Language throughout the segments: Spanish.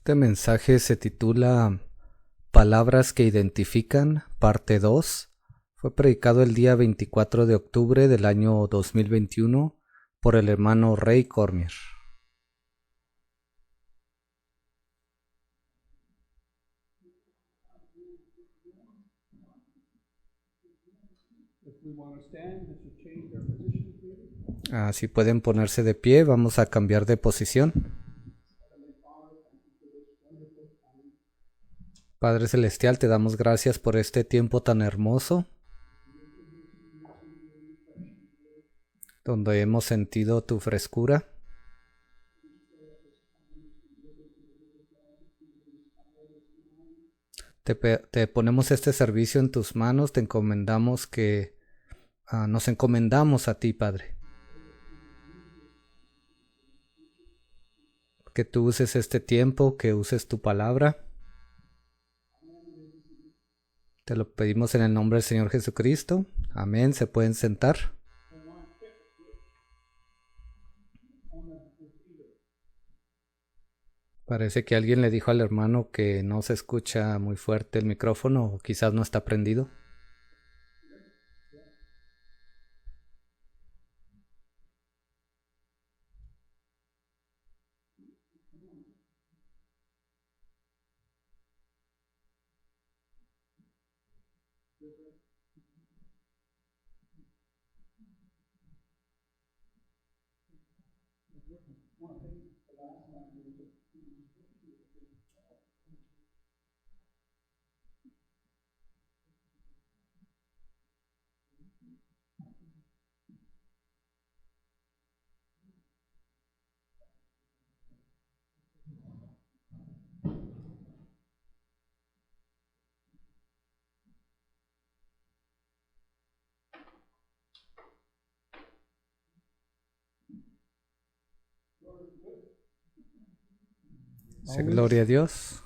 Este mensaje se titula Palabras que identifican, parte 2. Fue predicado el día 24 de octubre del año 2021 por el hermano Ray Cormier. Si pueden ponerse de pie, vamos a cambiar de posición. Padre Celestial, te damos gracias por este tiempo tan hermoso, donde hemos sentido tu frescura. Te ponemos este servicio en tus manos, te encomendamos nos encomendamos a ti, Padre. Que tú uses este tiempo, que uses tu palabra. Te lo pedimos en el nombre del Señor Jesucristo. Amén. Se pueden sentar. Parece que alguien le dijo al hermano que no se escucha muy fuerte el micrófono o quizás no está prendido. Sí, gloria a Dios.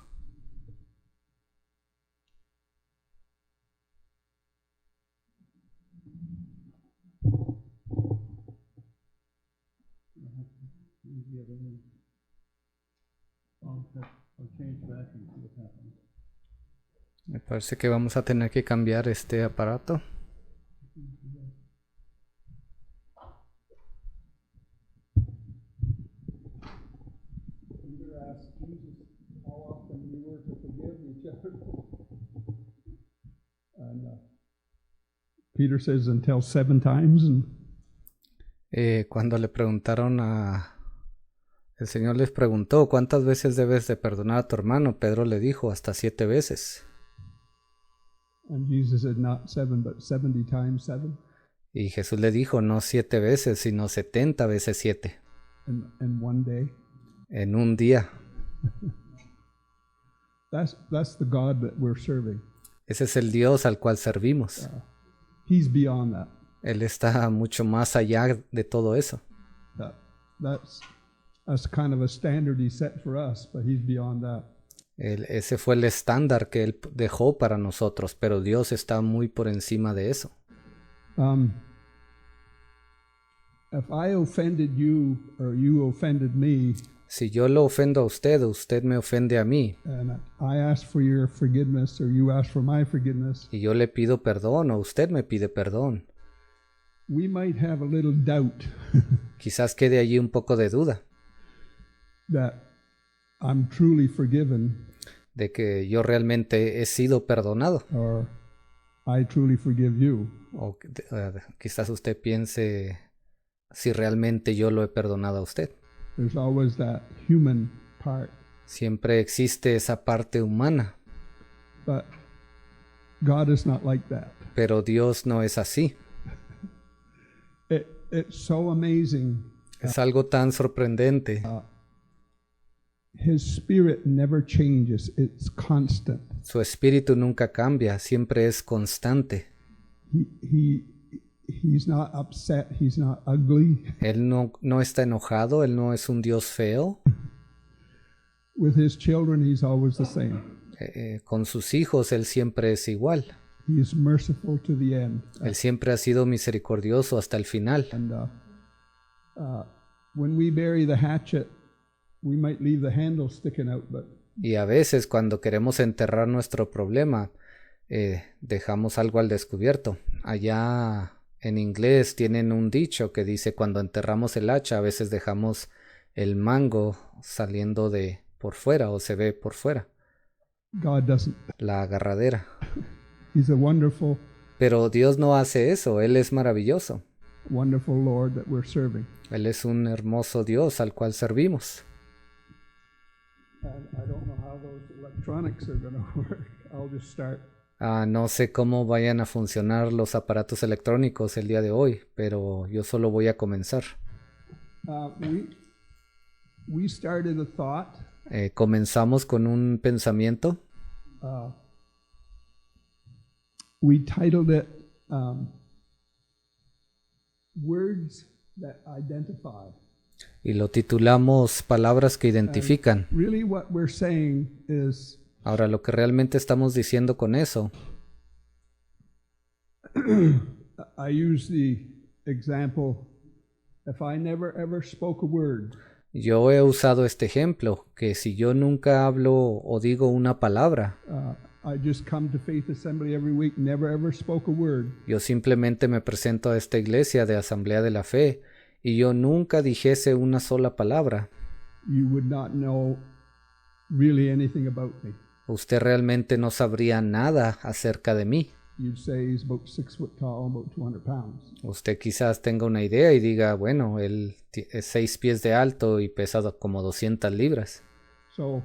Me parece que vamos a tener que cambiar este aparato. Peter says until 7 times. Cuando le preguntaron el Señor les preguntó, ¿cuántas veces debes de perdonar a tu hermano? Pedro le dijo, hasta 7 veces. And Jesus said not 7, but 70 times 7. Y Jesús le dijo, no 7 veces, sino 70 veces 7. In one day. En un día. That's the God that we're serving. Ese es el Dios al cual servimos. He's beyond that. Él está mucho más allá de todo eso. That's kind of a standard he set for us, but he's beyond that. Ese fue el estándar que él dejó para nosotros, pero Dios está muy por encima de eso. If I offended you or you offended me, si yo lo ofendo a usted o usted me ofende a mí, and I ask for your forgiveness or you ask for my forgiveness, y yo le pido perdón o usted me pide perdón, we might have a little doubt quizás quede allí un poco de duda that I'm truly forgiven, de que yo realmente he sido perdonado, or I truly forgive you. O quizás usted piense si realmente yo lo he perdonado a usted. There's always that human part. Siempre existe esa parte humana. But God is not like that. Pero Dios no es así. It's so amazing. Es algo tan sorprendente. His spirit never changes. It's constant. Su espíritu nunca cambia, siempre es constante. He's not upset, he's not ugly. Él no está enojado, él no es un Dios feo. With his children, he's always the same. Con sus hijos, él siempre es igual. He is merciful to the end. Él siempre ha sido misericordioso hasta el final. And when we bury the hatchet, we might leave the handle sticking out, but Y a veces cuando queremos enterrar nuestro problema, dejamos algo al descubierto. Allá en inglés tienen un dicho que dice cuando enterramos el hacha, a veces dejamos el mango saliendo de por fuera o se ve por fuera, God doesn't. la agarradera. He's a wonderful, Pero Dios no hace eso, Él es maravilloso. wonderful Lord that we're serving. Él es un hermoso Dios al cual servimos. And I don't know how those electronics are going to work. I'll just start. No sé cómo vayan a funcionar los aparatos electrónicos el día de hoy, pero yo solo voy a comenzar. We started a thought. Comenzamos con un pensamiento. We titled it Words That Identify. Y lo titulamos Palabras que identifican. Really what we're saying is Ahora, lo que realmente estamos diciendo con eso, I use the example, if I never ever spoke a word, yo he usado este ejemplo, que si yo nunca hablo o digo una palabra, I just come to Faith Assembly every week, never ever spoke a word, yo simplemente me presento a esta iglesia de Asamblea de la Fe y yo nunca dijese una sola palabra, you would not know really anything about me. usted realmente no sabría nada acerca de mí. You'd say he's about 6 foot tall, about 200 pounds. Usted quizás tenga una idea y diga, bueno, él es 6 pies de alto y pesa como 200 libras. So,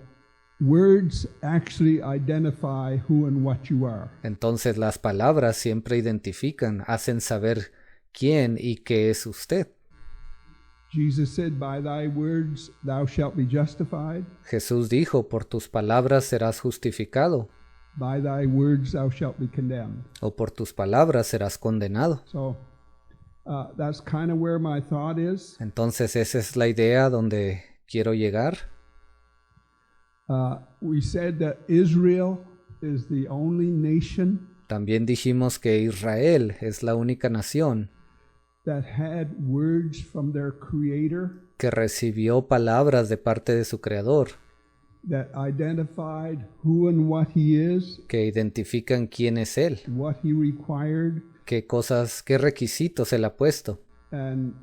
words actually identify who and what you are. Entonces las palabras siempre identifican, hacen saber quién y qué es usted. Jesus said, by thy words thou shalt be justified, Jesús dijo, por tus palabras serás justificado, by thy words thou shalt be condemned. o por tus palabras serás condenado. So, that's kind of where my thought is. Entonces esa es la idea donde quiero llegar. We said that Israel is the only nation También dijimos que Israel es la única nación that had words from their creator que recibió palabras de parte de su Creador, that identified who and what he is, que identifican quién es Él, what he required, qué cosas, qué requisitos Él ha puesto, and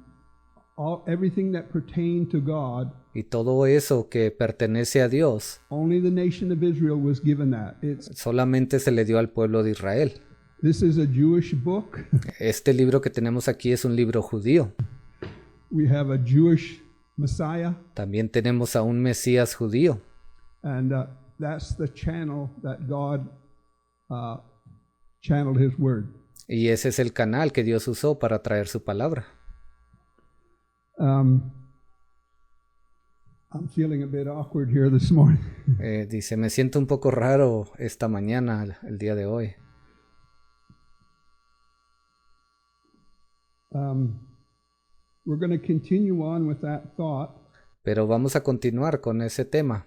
everything that pertained to God. y todo eso que pertenece a Dios, Only the nation of Israel was given that. solamente se le dio al pueblo de Israel. This is a Jewish book. Este libro que tenemos aquí es un libro judío. We have a Jewish Messiah, También tenemos a un Mesías judío. and that's the channel that God channeled his word. Y ese es el canal que Dios usó para traer su palabra. I'm feeling a bit awkward here this morning. Dice, me siento un poco raro esta mañana, el día de hoy. We're going to continue on with that thought. Pero vamos a continuar con ese tema.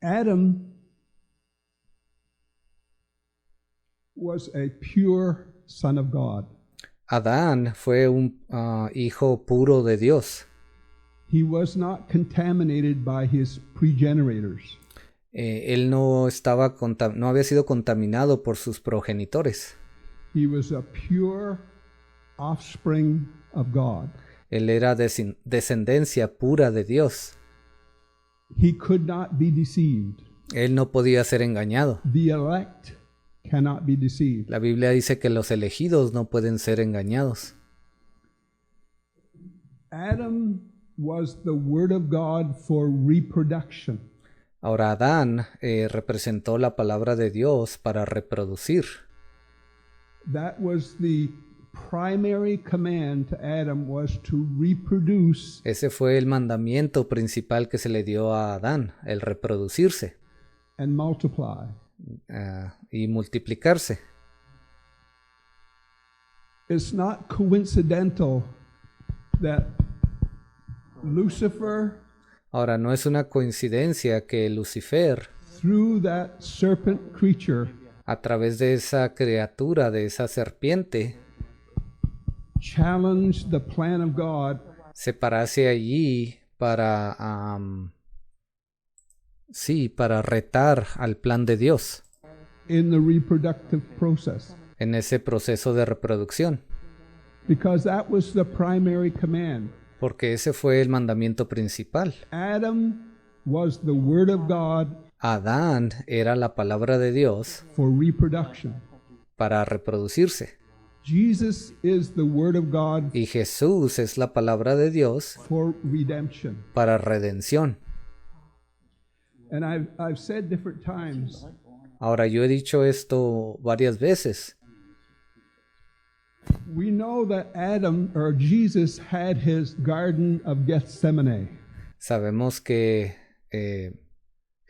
Adam was a pure son of God. Adán fue un hijo puro de Dios. He was not contaminated by his progenitors. Él no había sido contaminado por sus progenitores. He was a pure offspring of God. Él era descendencia pura de Dios. He could not be deceived. Él no podía ser engañado. The elect cannot be deceived. La Biblia dice que los elegidos no pueden ser engañados. Adam was the word of God for reproduction. Ahora Adán representó la palabra de Dios para reproducir. That was the primary command to Adam, was to reproduce. Ese fue el mandamiento principal que se le dio a Adán, el reproducirse And multiply. Y multiplicarse. It's not coincidental that Lucifer, Ahora, no es una coincidencia que Lucifer, through that serpent creature, a través de esa criatura, de esa serpiente, challenge the plan of God se parase allí para, para retar al plan de Dios in the reproductive process, en ese proceso de reproducción, because that was the primary command. porque ese fue el mandamiento principal. Adam was the word of God Adán era la palabra de Dios for reproduction. para reproducirse, Jesus is the word of God y Jesús es la palabra de Dios for redemption. para redención. And I've said different times, Ahora, yo he dicho esto varias veces. we know that Adam or Jesus had his garden of Gethsemane. Sabemos que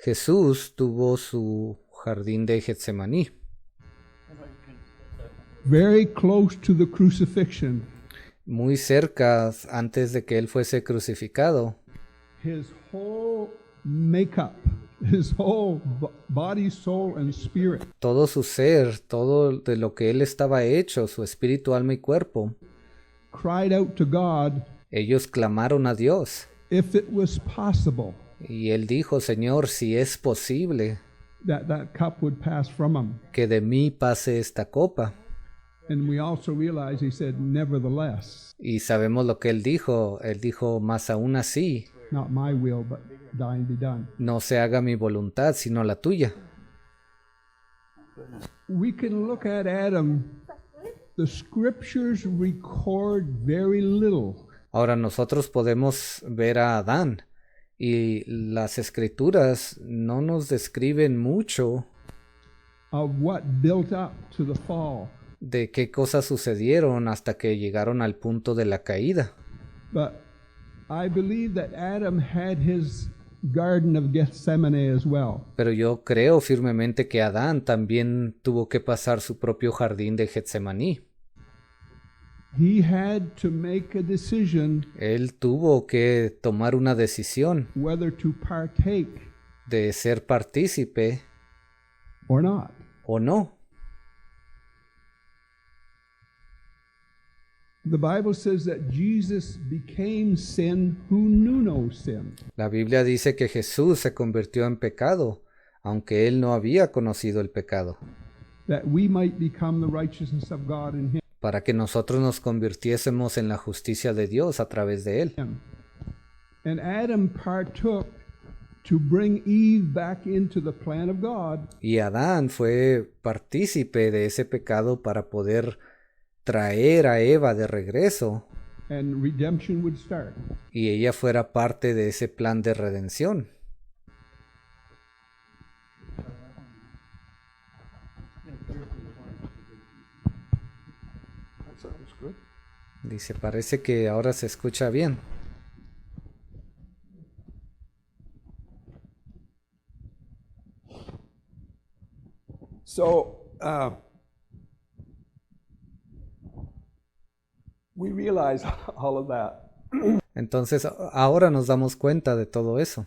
Jesús tuvo su jardín de Getsemaní, Very close to the crucifixion. muy cerca antes de que él fuese crucificado. His whole makeup, his whole body, soul, and spirit Todo su ser, todo de lo que él estaba hecho, su espíritu, alma y cuerpo, cried out to God ellos clamaron a Dios. if it was possible Y él dijo, Señor, si es posible that that cup would pass from him. que de mí pase esta copa. And we also realize he said, nevertheless, Y sabemos lo que él dijo más aún así, not my will, but thine be done. no se haga mi voluntad, sino la tuya. We can look at Adam. The scriptures record very little Ahora nosotros podemos ver a Adán y las escrituras no nos describen mucho of what built up to the fall. de qué cosas sucedieron hasta que llegaron al punto de la caída. But I believe that Adam had his garden of Gethsemane as well. Pero yo creo firmemente que Adán también tuvo que pasar su propio jardín de Getsemaní. He had to make a decision Él tuvo que tomar una decisión whether to partake de ser partícipe or not. o no. The Bible says that Jesus became sin who knew no sin. La Biblia dice que Jesús se convirtió en pecado, aunque él no había conocido el pecado, That we might become the righteousness of God in him. para que nosotros nos convirtiésemos en la justicia de Dios a través de él. And Adam partook to bring Eve back into the plan of God. Y Adán fue partícipe de ese pecado para poder traer a Eva de regreso And redemption would start. y ella fuera parte de ese plan de redención. Dice, parece que ahora se escucha bien. So we realize all of that. Entonces, ahora nos damos cuenta de todo eso.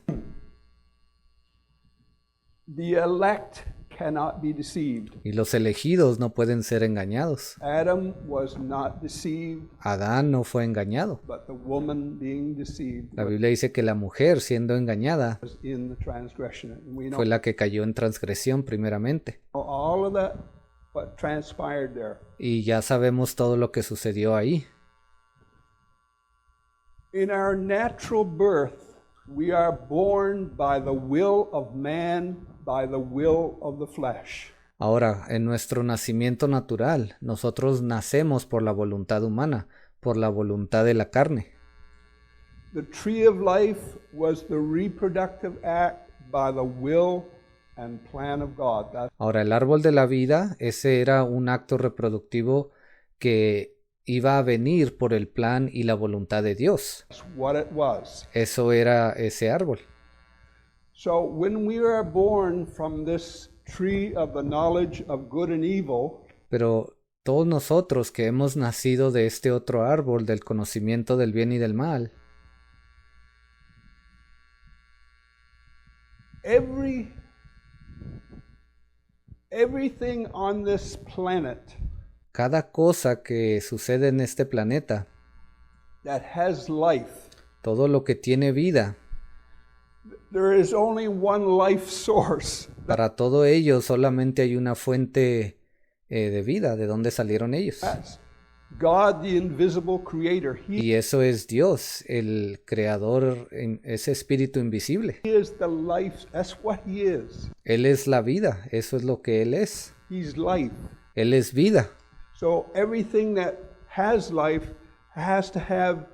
The elect cannot be deceived. Y los elegidos no pueden ser engañados. Adam was not deceived, Adán no fue engañado. but the woman being deceived La Biblia dice que la mujer, siendo engañada, was in the transgression. And we know fue la que cayó en transgresión primeramente. all of that, what transpired there. Y ya sabemos todo lo que sucedió ahí. In our natural birth, we are born by the will of man, by the will of the flesh. Ahora, en nuestro nacimiento natural, nosotros nacemos por la voluntad humana, por la voluntad de la carne. The tree of life was the reproductive act by the will and plan of God. That's Ahora, el árbol de la vida, ese era un acto reproductivo que iba a venir por el plan y la voluntad de Dios. what it was. Eso era ese árbol. So when we are born from this tree of the knowledge of good and evil, Pero todos nosotros que hemos nacido de este otro árbol del conocimiento del bien y del mal, everything on this planet Cada cosa que sucede en este planeta, that has life, todo lo que tiene vida, there is only one life source. para todo ello solamente hay una fuente de vida, de donde salieron ellos. That's God, the invisible creator. Y eso es Dios, el creador, ese espíritu invisible. He is the life. That's what he is. Él es la vida, eso es lo que Él es. He's life. Él es vida. So everything that has life has to have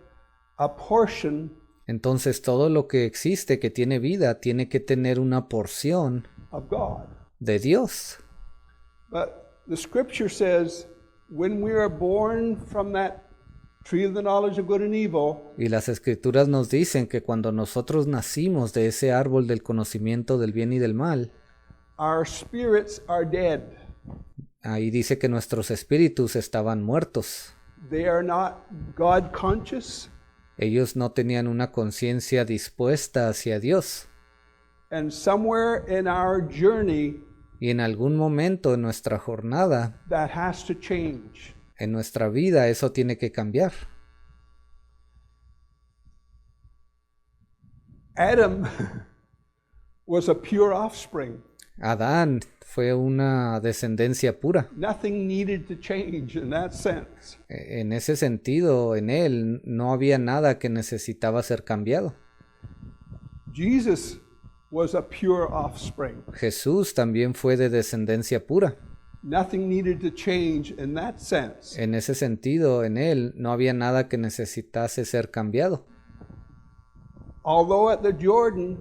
a portion Entonces todo lo que existe, que tiene vida, tiene que tener una porción of God. de Dios. But the scripture says when we are born from that tree of the knowledge of good and evil, Y las escrituras nos dicen que cuando nosotros nacimos de ese árbol del conocimiento del bien y del mal, our spirits are dead. ahí dice que nuestros espíritus estaban muertos. They are not God conscious, Ellos no tenían una conciencia dispuesta hacia Dios. and somewhere in our journey Y en algún momento en nuestra jornada, that has to change. en nuestra vida, eso tiene que cambiar. Adam was a pure offspring. Adán fue una descendencia pura. Nothing needed to change in that sense. En ese sentido, en él no había nada que necesitaba ser cambiado. Jesus was a pure offspring. Jesús también fue de descendencia pura. Nothing needed to change in that sense. En ese sentido, en él no había nada que necesitase ser cambiado. Although at the Jordan,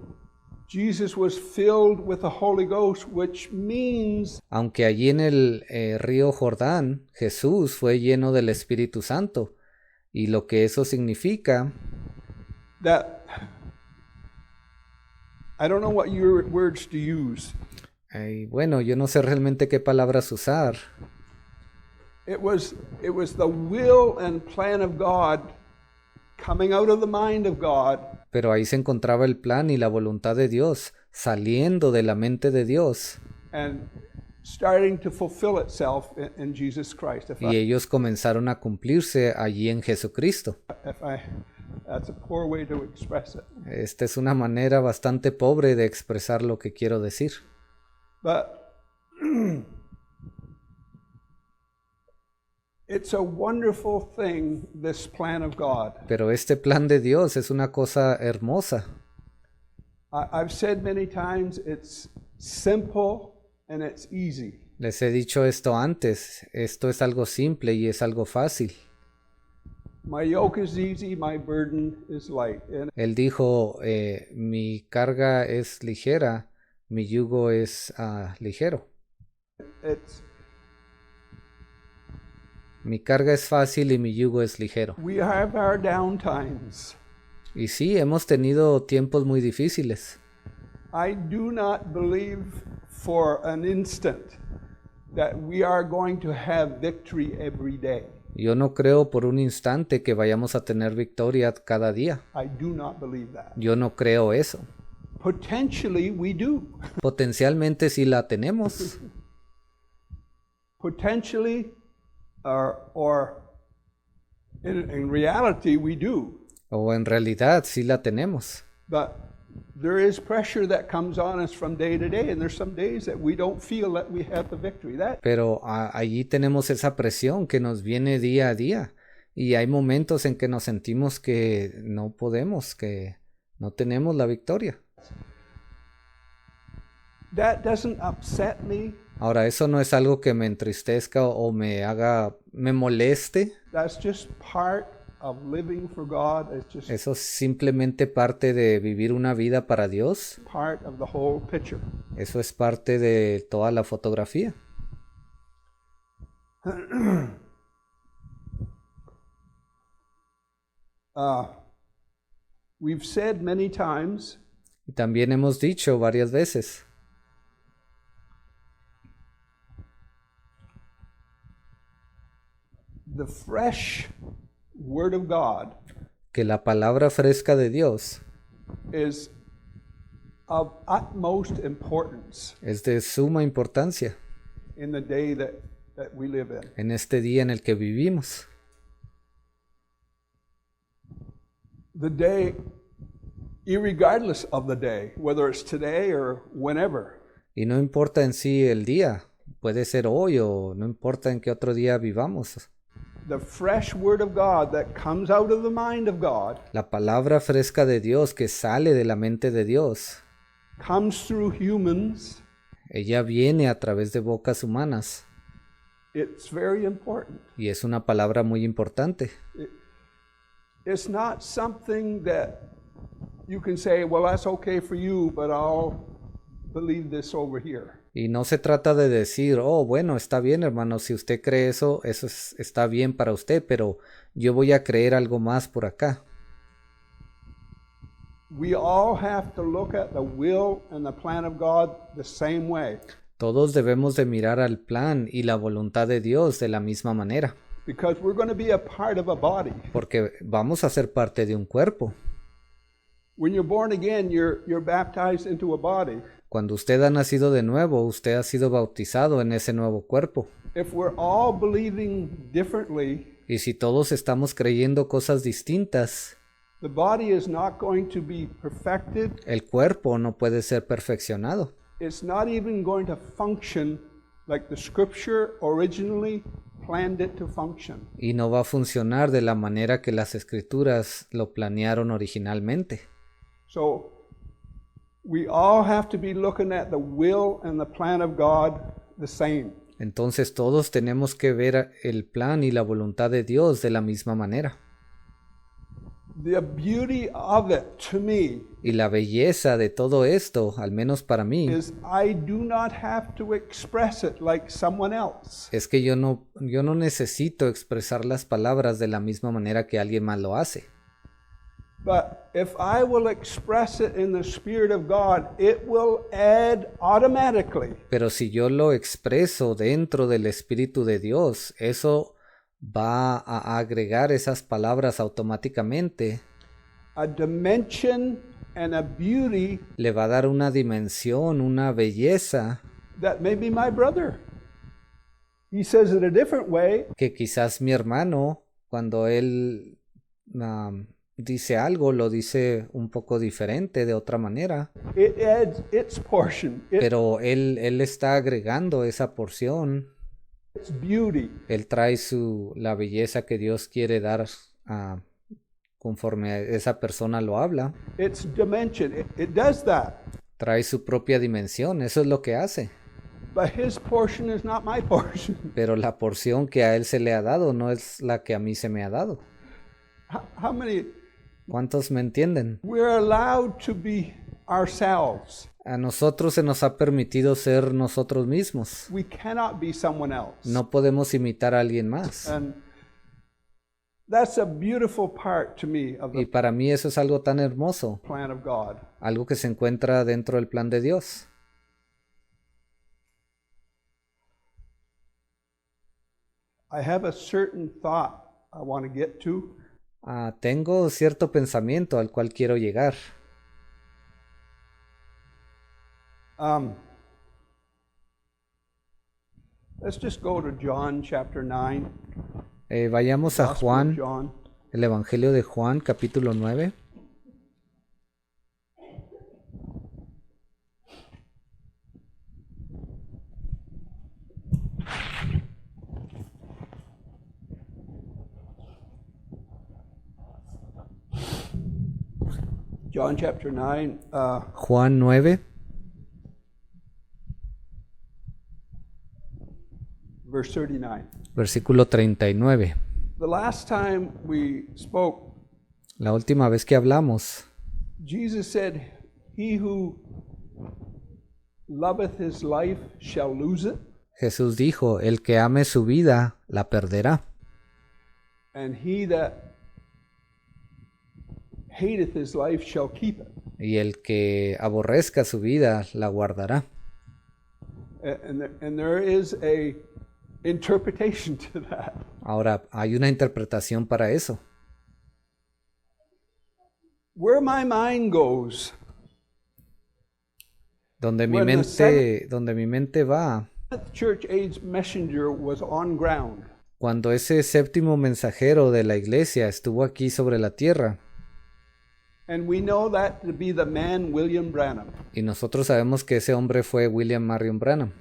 Jesus was filled with the Holy Ghost, which means Aunque allí en el río Jordán, Jesús fue lleno del Espíritu Santo. Y lo que eso significa, that I don't know what your words to use. bueno, yo no sé realmente qué palabras usar. It was the will and plan of God coming out of the mind of God, Pero ahí se encontraba el plan y la voluntad de Dios, saliendo de la mente de Dios. and starting to fulfill itself in Jesus Christ. Y ellos comenzaron a cumplirse allí en Jesucristo. That's a poor way to express it. Esta es una manera bastante pobre de expresar lo que quiero decir. But it's a wonderful thing, this plan of God. Pero este plan de Dios es una cosa hermosa. I've said many times it's simple and it's easy. Les he dicho esto antes, esto es algo simple y es algo fácil. My yoke is easy, my burden is light. And Él dijo, mi carga es ligera, mi yugo es ligero. it's Mi carga es fácil y mi yugo es ligero. we have our down times. Y sí, hemos tenido tiempos muy difíciles. I do not believe for an instant that we are going to have victory every day. Yo no creo por un instante que vayamos a tener victoria cada día. I do not believe that. Yo no creo eso. Potentially we do. Potencialmente sí la tenemos. Potentially or in reality we do. O en realidad sí la tenemos. But there is pressure that comes on us from day to day, and there's some days that we don't feel that we have the victory. Pero allí tenemos esa presión que nos viene día a día. Y hay momentos en que nos sentimos que no podemos, que no tenemos la victoria. That doesn't upset me. Ahora, eso no es algo que me entristezca o me moleste. That's just part of living for God. It's just Eso es simplemente parte de vivir una vida para Dios. part of the whole picture. Eso es parte de toda la fotografía. We've said many times Y también hemos dicho varias veces the fresh Word of God que la palabra fresca de Dios is of utmost importance es de suma importancia in the day that that we live in. en este día en el que vivimos. The day, irregardless of the day, whether it's today or whenever, Y no importa en sí el día, puede ser hoy o no importa en qué otro día vivamos. the fresh word of God that comes out of the mind of God La palabra fresca de Dios que sale de la mente de Dios, comes through humans. ella viene a través de bocas humanas It's very important. y es una palabra muy importante. It's not something that you can say, well, that's okay for you, but I'll believe this over here. Y no se trata de decir, oh, bueno, está bien, hermano, si usted cree eso, está bien para usted, pero yo voy a creer algo más por acá. We all have to look at the will and the plan of God the same way, Todos debemos de mirar al plan y la voluntad de Dios de la misma manera, because we're going to be a part of a body. porque vamos a ser parte de un cuerpo. When you're born again, you're baptized into a body. Cuando usted ha nacido de nuevo, usted ha sido bautizado en ese nuevo cuerpo. If we're all believing differently, Y si todos estamos creyendo cosas distintas, the body is not going to be perfected. el cuerpo no puede ser perfeccionado. It's not even going to function like the scripture originally planned it to function. Y no va a funcionar de la manera que las escrituras lo planearon originalmente. So we all have to be looking at the will and the plan of God the same. Entonces todos tenemos que ver el plan y la voluntad de Dios de la misma manera. The beauty of it to me Y la belleza de todo esto, al menos para mí, is I do not have to express it like someone else. es que yo no necesito expresar las palabras de la misma manera que alguien más lo hace. But if I will express it in the Spirit of God, it will add automatically Pero si yo lo expreso dentro del Espíritu de Dios, eso va a agregar esas palabras automáticamente. a dimension and a beauty Le va a dar una dimensión, una belleza that maybe my brother, he says it a different way, que quizás mi hermano, cuando él dice algo, lo dice un poco diferente, de otra manera. it adds its portion, Pero él está agregando esa porción. its beauty. Él trae la belleza que Dios quiere dar conforme esa persona lo habla. Its dimension. It does that. Trae su propia dimensión, eso es lo que hace. But his portion is not my portion. Pero la porción que a él se le ha dado no es la que a mí se me ha dado. How many? ¿Cuántos me entienden? We're allowed to be ourselves. A nosotros se nos ha permitido ser nosotros mismos. We cannot be someone else. No podemos imitar a alguien más. And that's a beautiful part to me of Y the para mí eso es algo tan hermoso, plan of God. algo que se encuentra dentro del plan de Dios. I have a certain thought I want to get to. Tengo cierto pensamiento al cual quiero llegar. Let's just go to John chapter 9. Vayamos a Gospel of Juan, John. el Evangelio de Juan, capítulo 9. John chapter 9, Juan 9, verse 39. versículo 39. The last time we spoke, La última vez que hablamos, Jesus said, "He who loveth his life shall lose it, Jesús dijo, el que ame su vida, la perderá. and he that hateth his life shall keep it." Y el que aborrezca su vida, la guardará. And there is a interpretation to that. Ahora, hay una interpretación para eso. Where my mind goes, Donde mi When the mente va, The church age messenger was on ground. Cuando ese séptimo mensajero de la iglesia estuvo aquí sobre la tierra, And we know that to be the man William Branham. y nosotros sabemos que ese hombre fue William Marion Branham.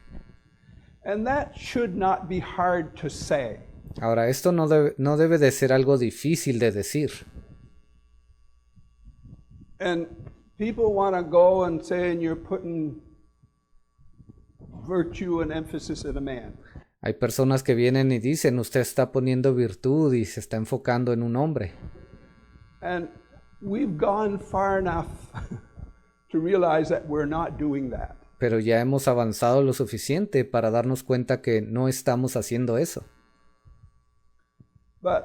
And that should not be hard to say. Ahora, esto no debe de ser algo difícil de decir. And people want to go and say you're putting virtue and emphasis in a man. Hay personas que vienen y dicen, usted está poniendo virtud y se está enfocando en un hombre. And we've gone far enough to realize that we're not doing that. Pero ya hemos avanzado lo suficiente para darnos cuenta que no estamos haciendo eso. But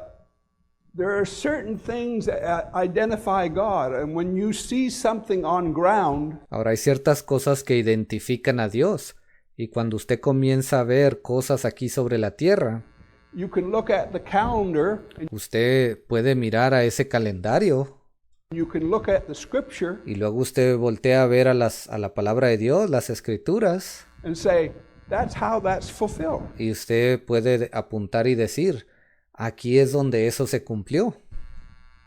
there are certain things that identify God, and when you see something on ground, Ahora hay ciertas cosas que identifican a Dios, y cuando usted comienza a ver cosas aquí sobre la tierra, you can look at the calendar, and usted puede mirar a ese calendario, you can look at the scripture y luego usted voltea a ver a la palabra de Dios, las escrituras, and say, that's how that's fulfilled. y usted puede apuntar y decir, aquí es donde eso se cumplió.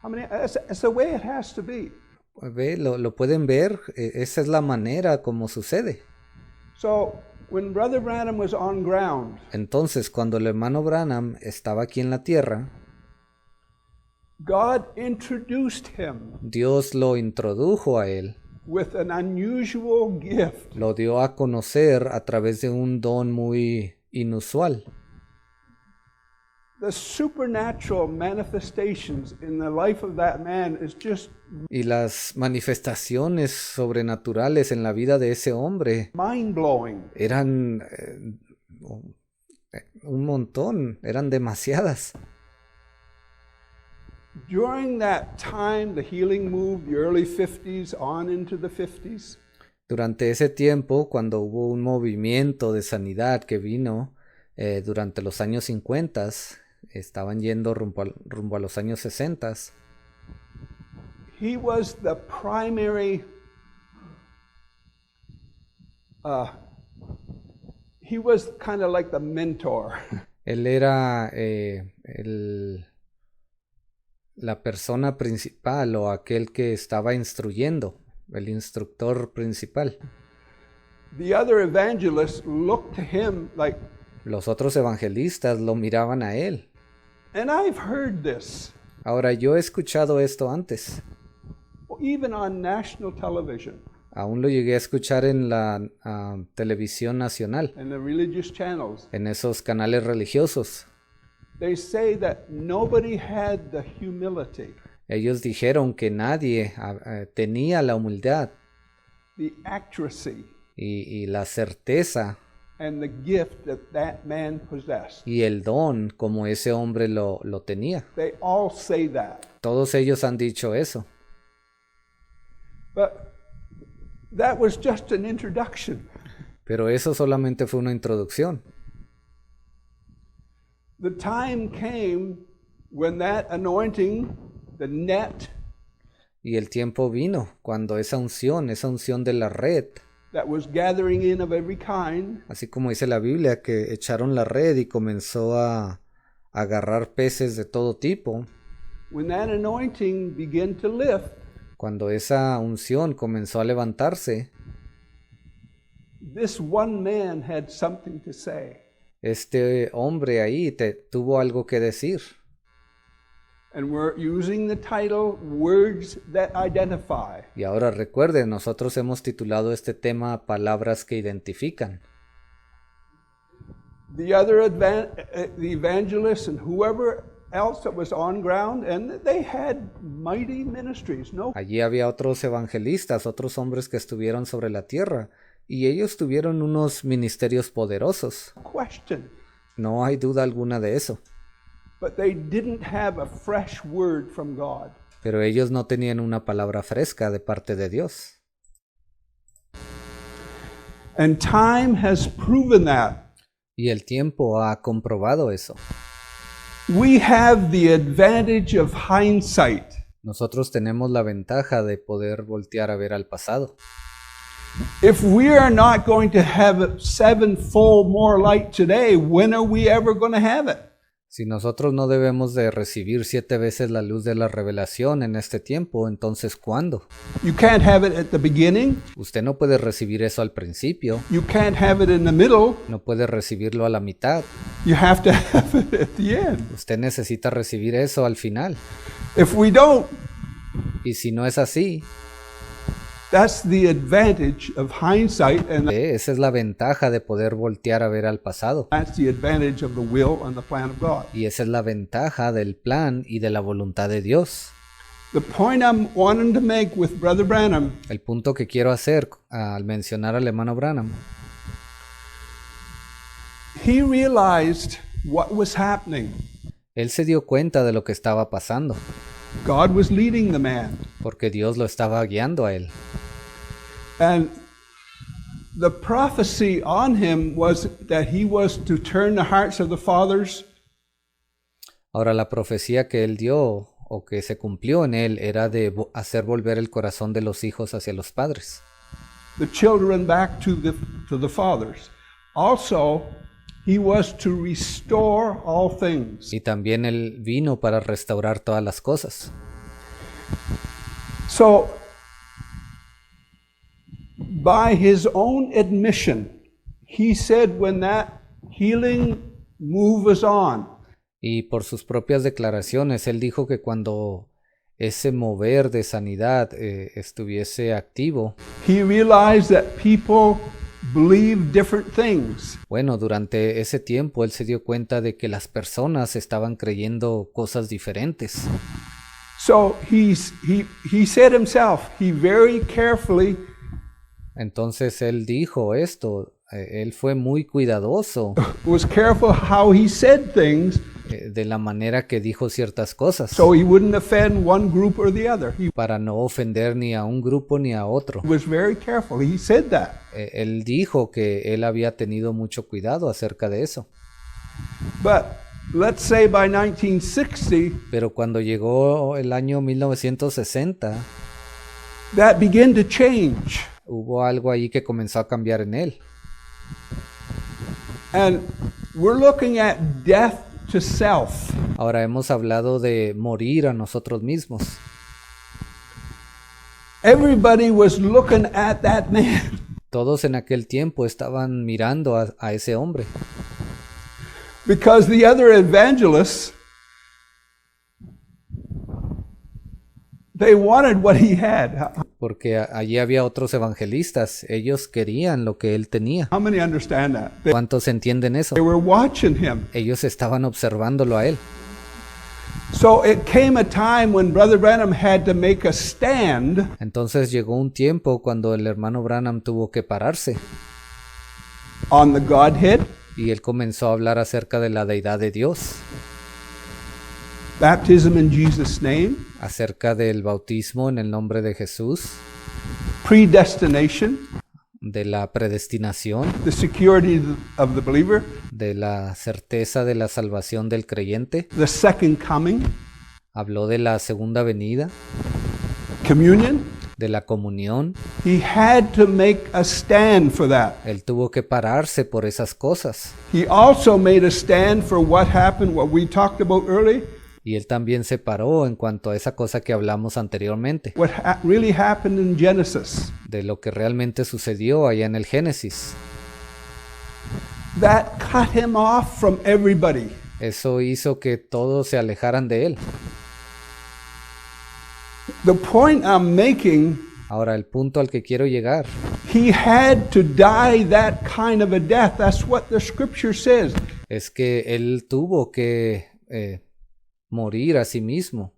I mean, that's the way it has to be. ¿Ve? Lo pueden ver, esa es la manera como sucede. So, when Brother Branham was on ground, Entonces, cuando el hermano Branham estaba aquí en la tierra, God introduced him Dios lo introdujo a él, with an unusual gift. lo dio a conocer a través de un don muy inusual. The supernatural manifestations in the life of that man is just Y las manifestaciones sobrenaturales en la vida de ese hombre mind-blowing. eran un montón, eran demasiadas. During that time, the healing moved, the early 50s on into the 50s. Durante ese tiempo, cuando hubo un movimiento de sanidad que vino durante los años 50, estaban yendo rumbo a los años 60. He was the primary, he was kind of like the mentor. Él era la persona principal o aquel que estaba instruyendo, el instructor principal. The other evangelists looked to him like, Los otros evangelistas lo miraban a él. and I've heard this, Ahora, yo he escuchado esto antes. even on national television Aún lo llegué a escuchar en la televisión nacional, and the religious channels. en esos canales religiosos. They say that nobody had the humility, Ellos dijeron que nadie tenía la humildad the accuracy, y la certeza and the gift that that man possessed. y el don como ese hombre lo tenía. They all say that. Todos ellos han dicho eso. But that was just an introduction. Pero eso solamente fue una introducción. The time came when that anointing, the net Y el tiempo vino cuando esa unción de la red, that was gathering in of every kind, así como dice la Biblia, que echaron la red y comenzó a agarrar peces de todo tipo, when that anointing began to lift, cuando esa unción comenzó a levantarse, this one man had something to say. este hombre ahí tuvo algo que decir. And we're using the title Words That Identify. Y ahora recuerden, nosotros hemos titulado este tema Palabras que identifican. The other the evangelists and whoever else that was on ground, and they had mighty ministries. No Allí había otros evangelistas, otros hombres que estuvieron sobre la tierra, y ellos tuvieron unos ministerios poderosos. question. No hay duda alguna de eso. But they didn't have a fresh word from God. Pero ellos no tenían una palabra fresca de parte de Dios. And time has proven that. Y el tiempo ha comprobado eso. We have the advantage of hindsight. Nosotros tenemos la ventaja de poder voltear a ver al pasado. If we are not going to have it sevenfold more light today, when are we ever going to have it? Si nosotros no debemos de recibir 7 veces la luz de la revelación en este tiempo, entonces ¿cuándo? You can't have it at the beginning. Usted no puede recibir eso al principio, You can't have it in the middle. no puede recibirlo a la mitad. You have to have it at the end. Usted necesita recibir eso al final. If we don't, Y si no es así, that's the advantage of hindsight, and esa es la ventaja de poder voltear a ver al pasado. that's the advantage of the will and the plan of God. Y esa es la ventaja del plan y de la voluntad de Dios. The point I'm wanting to make with Brother Branham El punto que quiero hacer al mencionar al hermano Branham, he realized what was happening. él se dio cuenta de lo que estaba pasando, God was leading the man. porque Dios lo estaba guiando a él. And the prophecy on him was that he was to turn the hearts of the fathers Ahora, la profecía que él dio o que se cumplió en él era de hacer volver el corazón de los hijos hacia los padres, the children back to the fathers. Also, he was to restore all things. y también él vino para restaurar todas las cosas. So, by his own admission, he said when that healing move was on, Y por sus propias declaraciones, él dijo que cuando ese mover de sanidad estuviese activo, he realized that people believe different things. bueno, durante ese tiempo él se dio cuenta de que las personas estaban creyendo cosas diferentes. So he said himself, he very carefully Entonces él dijo esto, él fue muy cuidadoso was careful how he said things de la manera que dijo ciertas cosas, so he wouldn't offend one group or the other. He para no ofender ni a un grupo ni a otro. was very careful. He said that. Él dijo que él había tenido mucho cuidado acerca de eso. But let's say by 1960, Pero cuando llegó el año 1960, that began to change. hubo algo ahí que comenzó a cambiar en él. And we're looking at death to self. Ahora hemos hablado de morir a nosotros mismos. Everybody was looking at that man. Todos en aquel tiempo estaban mirando a ese hombre, Because the other evangelists, they wanted what he had. porque allí había otros evangelistas. Ellos querían lo que él tenía. How many understand that? ¿Cuántos entienden eso? They were watching him. Ellos estaban observándolo a él. So it came a time when Brother Branham had to make a stand Entonces llegó un tiempo cuando el hermano Branham tuvo que pararse on the Godhead, y él comenzó a hablar acerca de la deidad de Dios, baptism in Jesus' name, acerca del bautismo en el nombre de Jesús, predestination, de la predestinación, the security of the believer, de la certeza de la salvación del creyente. the second coming, Habló de la segunda venida, communion. de la comunión. He had to make a stand for that. Él tuvo que pararse por esas cosas. He also made a stand for what happened, what we talked about earlier, Y él también se paró en cuanto a esa cosa que hablamos anteriormente, what really happened in Genesis. de lo que realmente sucedió allá en el Génesis. That cut him off from everybody. Eso hizo que todos se alejaran de él. The point I'm making, Ahora, el punto al que quiero llegar, he had to die that kind of a death. That's what the scripture says. es que él tuvo que morir a sí mismo.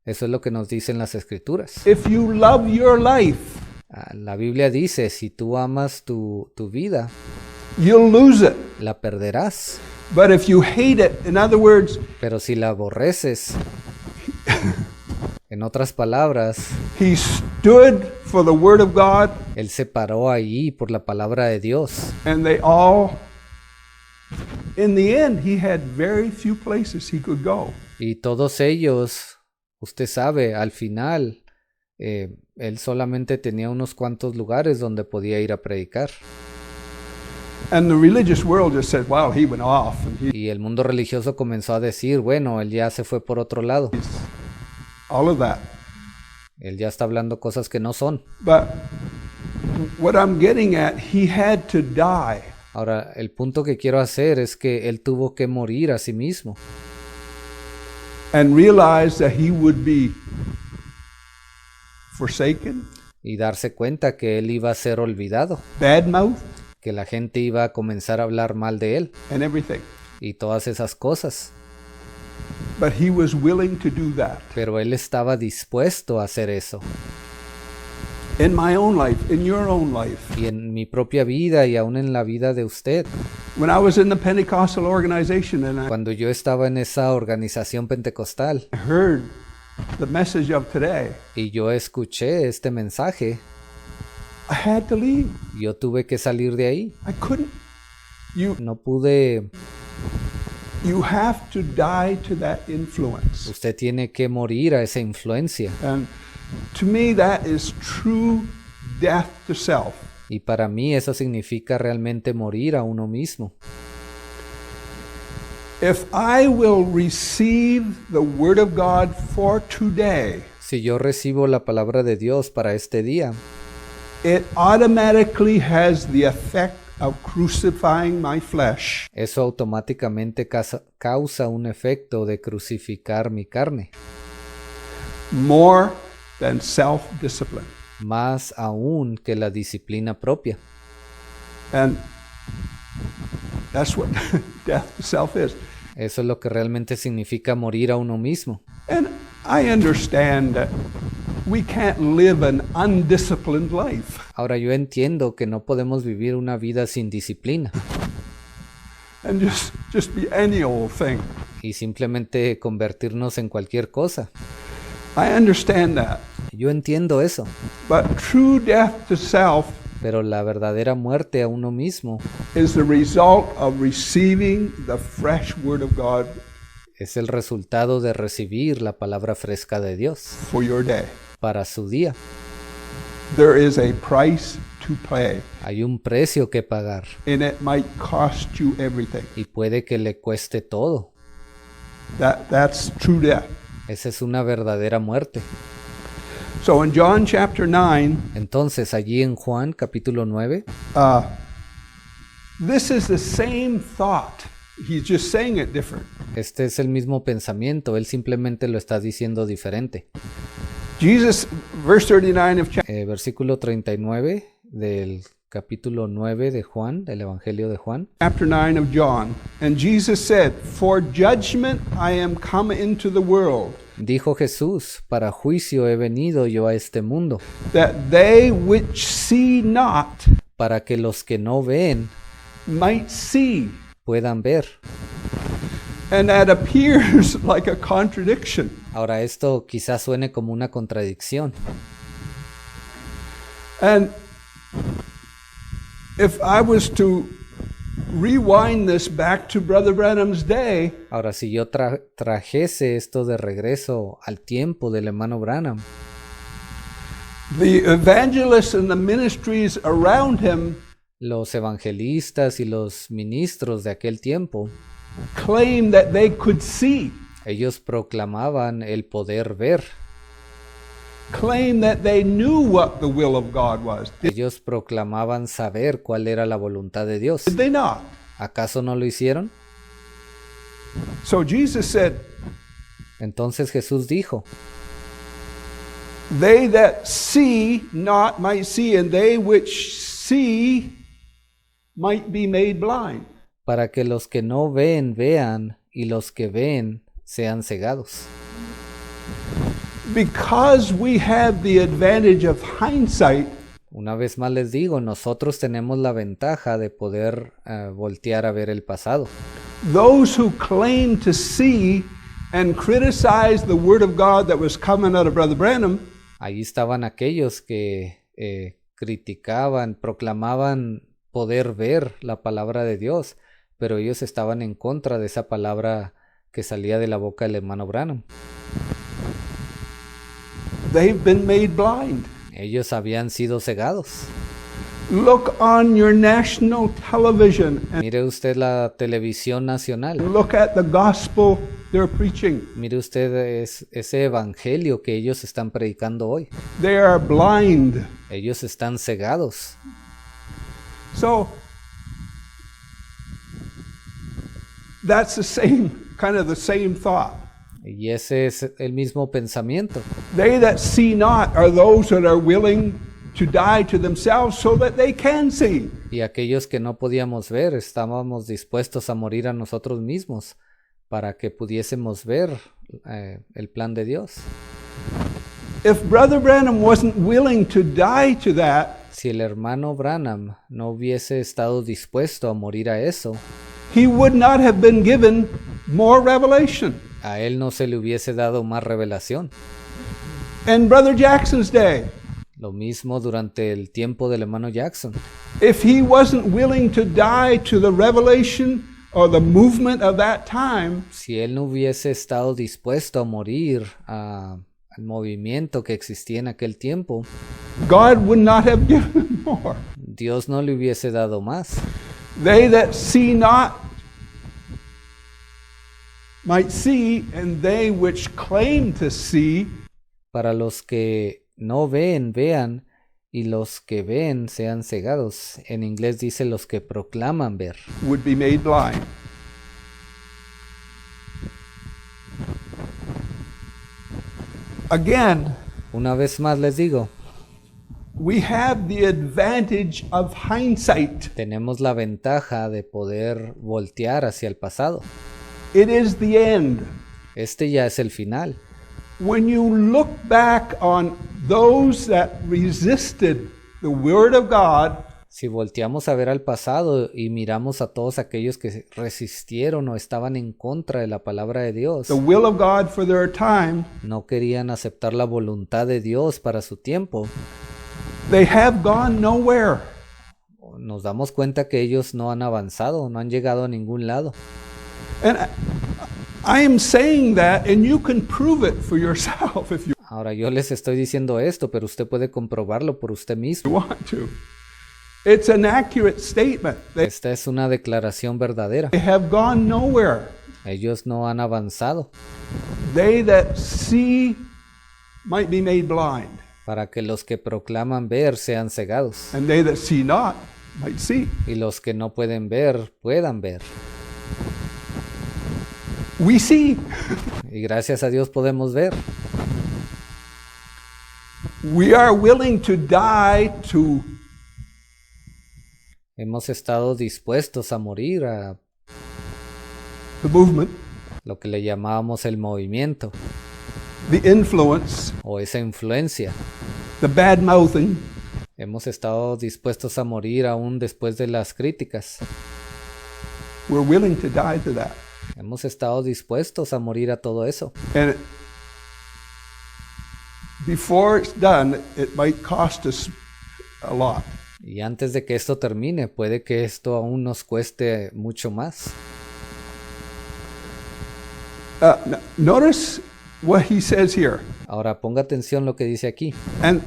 Eso es lo que nos dicen las Escrituras. If you love your life, La Biblia dice, si tú amas tu vida, you'll lose it. la perderás. But if you hate it, in other words, Pero si la aborreces, en otras palabras, he stood for the word of God, él se paró ahí por la palabra de Dios. and they all, in the end, he had very few places he could go. Y todos ellos, usted sabe, al final, Él solamente tenía unos cuantos lugares donde podía ir a predicar. And the religious world just said, well, he went off and Y el mundo religioso comenzó a decir, bueno, él ya se fue por otro lado. he's all of that. Él ya está hablando cosas que no son. But what I'm getting at, he had to die. Ahora, el punto que quiero hacer es que él tuvo que morir a sí mismo And realize that he would be forsaken, y darse cuenta que él iba a ser olvidado, badmouthed, que la gente iba a comenzar a hablar mal de él and everything. y todas esas cosas. But he was willing to do that. Pero él estaba dispuesto a hacer eso. In my own life, in your own life. Y en mi propia vida y aún en la vida de usted. When I was in the Pentecostal organization and I Cuando yo estaba en esa organización pentecostal heard the message of today, y yo escuché este mensaje, I had to leave. yo tuve que salir de ahí. I couldn't. No pude. You have to die to that influence. Usted tiene que morir a esa influencia. And to me, that is true death to self. Y para mí eso significa realmente morir a uno mismo. If I will receive the Word of God for today, Si yo recibo la palabra de Dios para este día, it automatically has the effect of crucifying my flesh. eso automáticamente causa un efecto de crucificar mi carne, More than self-discipline. más aún que la disciplina propia. And that's what death to self is. Eso es lo que realmente significa morir a uno mismo. And I understand that we can't live an undisciplined life. Ahora yo entiendo que no podemos vivir una vida sin disciplina And just be any old thing. y simplemente convertirnos en cualquier cosa. I understand that. Yo entiendo eso, But true death to self pero la verdadera muerte a uno mismo is the result of receiving the fresh Word of God es el resultado de recibir la palabra fresca de Dios for your day. para su día. There is a price to pay, Hay un precio que pagar and it might cost you everything. y puede que le cueste todo. That's true death. Esa es una verdadera muerte. So in John chapter 9, Entonces allí en Juan capítulo 9, this is the same thought. He's just saying it different. este es el mismo pensamiento, él simplemente lo está diciendo diferente. Jesus, verse 39 of chapter Versículo 39 del capítulo 9 de Juan, del Evangelio de Juan. 9 of John. And Jesus said, "For judgment I am come into the world, Dijo Jesús, para juicio he venido yo a este mundo, that they which see not para que los que no ven might see." puedan ver. And that appears like a contradiction. Ahora esto quizás suene como una contradicción. And if I was to rewind this back to Brother Branham's day, Ahora si yo trajese esto de regreso al tiempo del hermano Branham, the evangelists and the ministries around him los evangelistas y los ministros de aquel tiempo, claimed that they could see, ellos proclamaban el poder ver. claimed that they knew what the will of God was. Ellos proclamaban saber cuál era la voluntad de Dios. Did they not? ¿Acaso no lo hicieron? So Jesus said, Entonces Jesús dijo, "They that see not might see, and they which see might be made blind." para que los que no ven vean y los que ven sean cegados. Because we have the advantage of hindsight, Una vez más les digo, nosotros tenemos la ventaja de poder voltear a ver el pasado. those who claim to see and criticize the word of God that was coming out of Brother Branham, Ahí estaban aquellos que criticaban, proclamaban poder ver la palabra de Dios, pero ellos estaban en contra de esa palabra que salía de la boca del hermano Branham. They've been made blind. Ellos habían sido cegados. Look on your national television and Mire usted la televisión nacional. look at the gospel they're preaching. Mire usted ese evangelio que ellos están predicando hoy. They are blind. Ellos están cegados. So that's the same, kind of the same thought. Y ese es el mismo pensamiento. They that see not are those that are willing to die to themselves so that they can see. Y aquellos que no podíamos ver, estábamos dispuestos a morir a nosotros mismos para que pudiésemos ver el plan de Dios. If Brother Branham wasn't willing to die to that, Si el hermano Branham no hubiese estado dispuesto a morir a eso, he would not have been given more revelation. a él no se le hubiese dado más revelación. In Brother Jackson's day, Lo mismo durante el tiempo del hermano Jackson. if he wasn't willing to die to the revelation or the movement of that time, Si él no hubiese estado dispuesto a morir al movimiento que existía en aquel tiempo, God would not have given him more. Dios no le hubiese dado más. They that see not might see, and they which claim to see Para los que no ven, vean, y los que ven sean cegados. En inglés dice los que proclaman ver. would be made blind. Again, Una vez más les digo, we have the advantage of hindsight. tenemos la ventaja de poder voltear hacia el pasado. It is the end. Este ya es el final. When you look back on those that resisted the Word of God, Si volteamos a ver al pasado y miramos a todos aquellos que resistieron o estaban en contra de la palabra de Dios, the will of God for their time, no querían aceptar la voluntad de Dios para su tiempo, they have gone nowhere. nos damos cuenta que ellos no han avanzado, no han llegado a ningún lado. And I am saying that, and you can prove it for yourself if you Ahora yo les estoy diciendo esto, pero usted puede comprobarlo por usted mismo. want to. It's an accurate statement. They Esta es una declaración verdadera. have gone nowhere. Ellos no han avanzado They that see might be made blind, para que los que proclaman ver sean cegados and they that see not might see. y los que no pueden ver puedan ver. We see. Y gracias a Dios podemos ver. We are willing to die to Hemos estado dispuestos a morir a the movement, lo que le llamábamos el movimiento the influence, o esa influencia. the bad mouthing. Hemos estado dispuestos a morir aún después de las críticas. We're willing to die to that. Hemos estado dispuestos a morir a todo eso. And before it's done, it might cost us a lot. Y antes de que esto termine, puede que esto aún nos cueste mucho más. Notice what he says here. Ahora ponga atención lo que dice aquí. And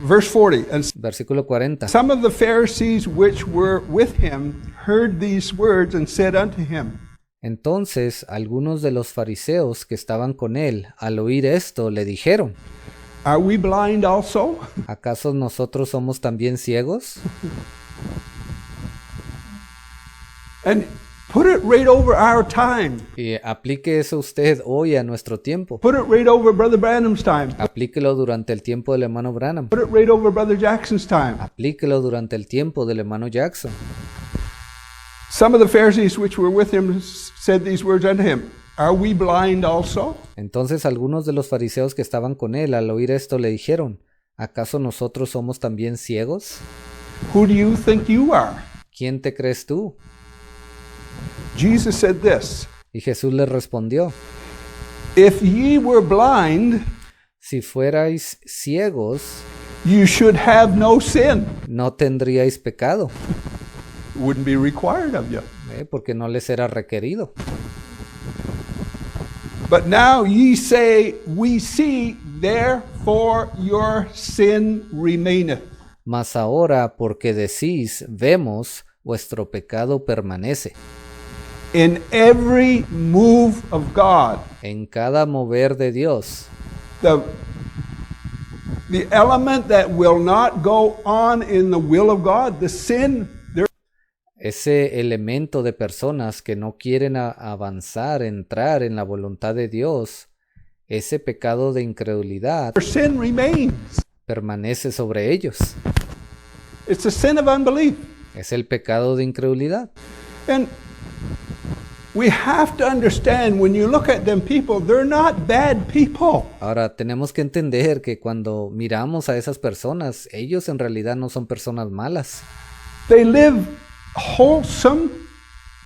verse 40. And Versículo 40. some of the Pharisees which were with him heard these words and said unto him, Entonces algunos de los fariseos que estaban con él, al oír esto, le dijeron, Are we blind also? ¿acaso nosotros somos también ciegos? And put it right over our time. Y aplique eso usted hoy a nuestro tiempo. Put it right over Brother Branham's time. Aplíquelo durante el tiempo del hermano Branham. Put it right over Brother Jackson's time. Aplíquelo durante el tiempo del hermano Jackson. Some of the Pharisees which were with him said these words unto him, Are we blind also? Entonces algunos de los fariseos que estaban con él, al oír esto, le dijeron, ¿acaso nosotros somos también ciegos? Who do you think you are? ¿Quién te crees tú? Jesus said this, Y Jesús les respondió, If ye were blind, si fuerais ciegos, you should have no sin. no tendríais pecado, It wouldn't be required of you. porque no les era requerido. But now ye say, We see, therefore for your sin remaineth. Mas ahora, porque decís, vemos, vuestro pecado permanece. In every move of God, En cada mover de Dios, the element that will not go on in the will of God, the sin, ese elemento de personas que no quieren avanzar, entrar en la voluntad de Dios, ese pecado de incredulidad their sin remains. permanece sobre ellos. It's a sin of unbelief. Es el pecado de incredulidad. And we have to understand when you look at them people, they're not bad people. Ahora, tenemos que entender que cuando miramos a esas personas, ellos en realidad no son personas malas. They live wholesome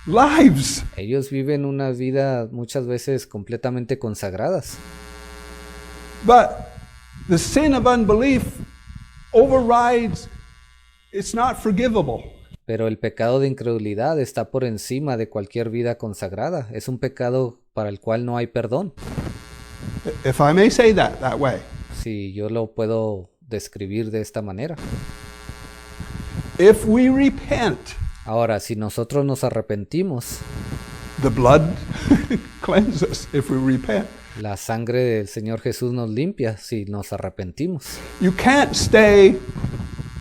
lives. Ellos viven una vida muchas veces completamente consagradas. But the sin of unbelief overrides, it's not forgivable. Pero el pecado de incredulidad está por encima de cualquier vida consagrada. Es un pecado para el cual no hay perdón. If I may say that way. Si yo lo puedo describir de esta manera. If we repent, Ahora, si nosotros nos arrepentimos, the blood cleanses us if we repent. la sangre del Señor Jesús nos limpia si nos arrepentimos. You can't stay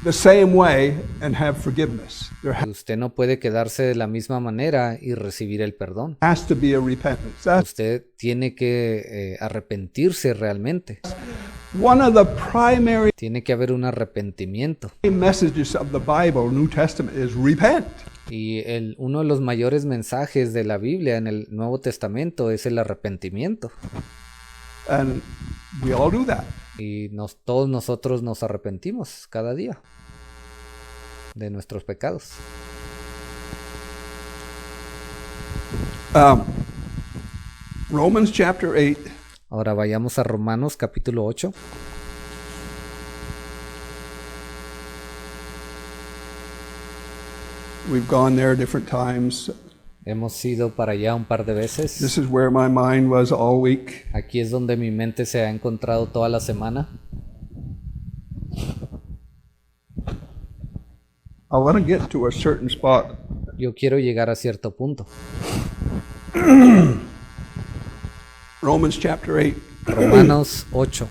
the same way and have forgiveness. There Usted no puede quedarse de la misma manera y recibir el perdón. has to be a repentance. That's Usted tiene que arrepentirse realmente. one of the primary Tiene que haber un arrepentimiento. messages of the Bible, New Testament, is repent. Y uno de los mayores mensajes de la Biblia en el Nuevo Testamento es el arrepentimiento. And we all do that. Y todos nosotros nos arrepentimos cada día de nuestros pecados. Romans chapter 8. Ahora vayamos a Romanos capítulo 8. We've gone there different times. Hemos ido para allá un par de veces. This is where my mind was all week. Aquí es donde mi mente se ha encontrado toda la semana. I want to get to a certain spot. Yo quiero llegar a cierto punto. Romans chapter 8. Romanos 8.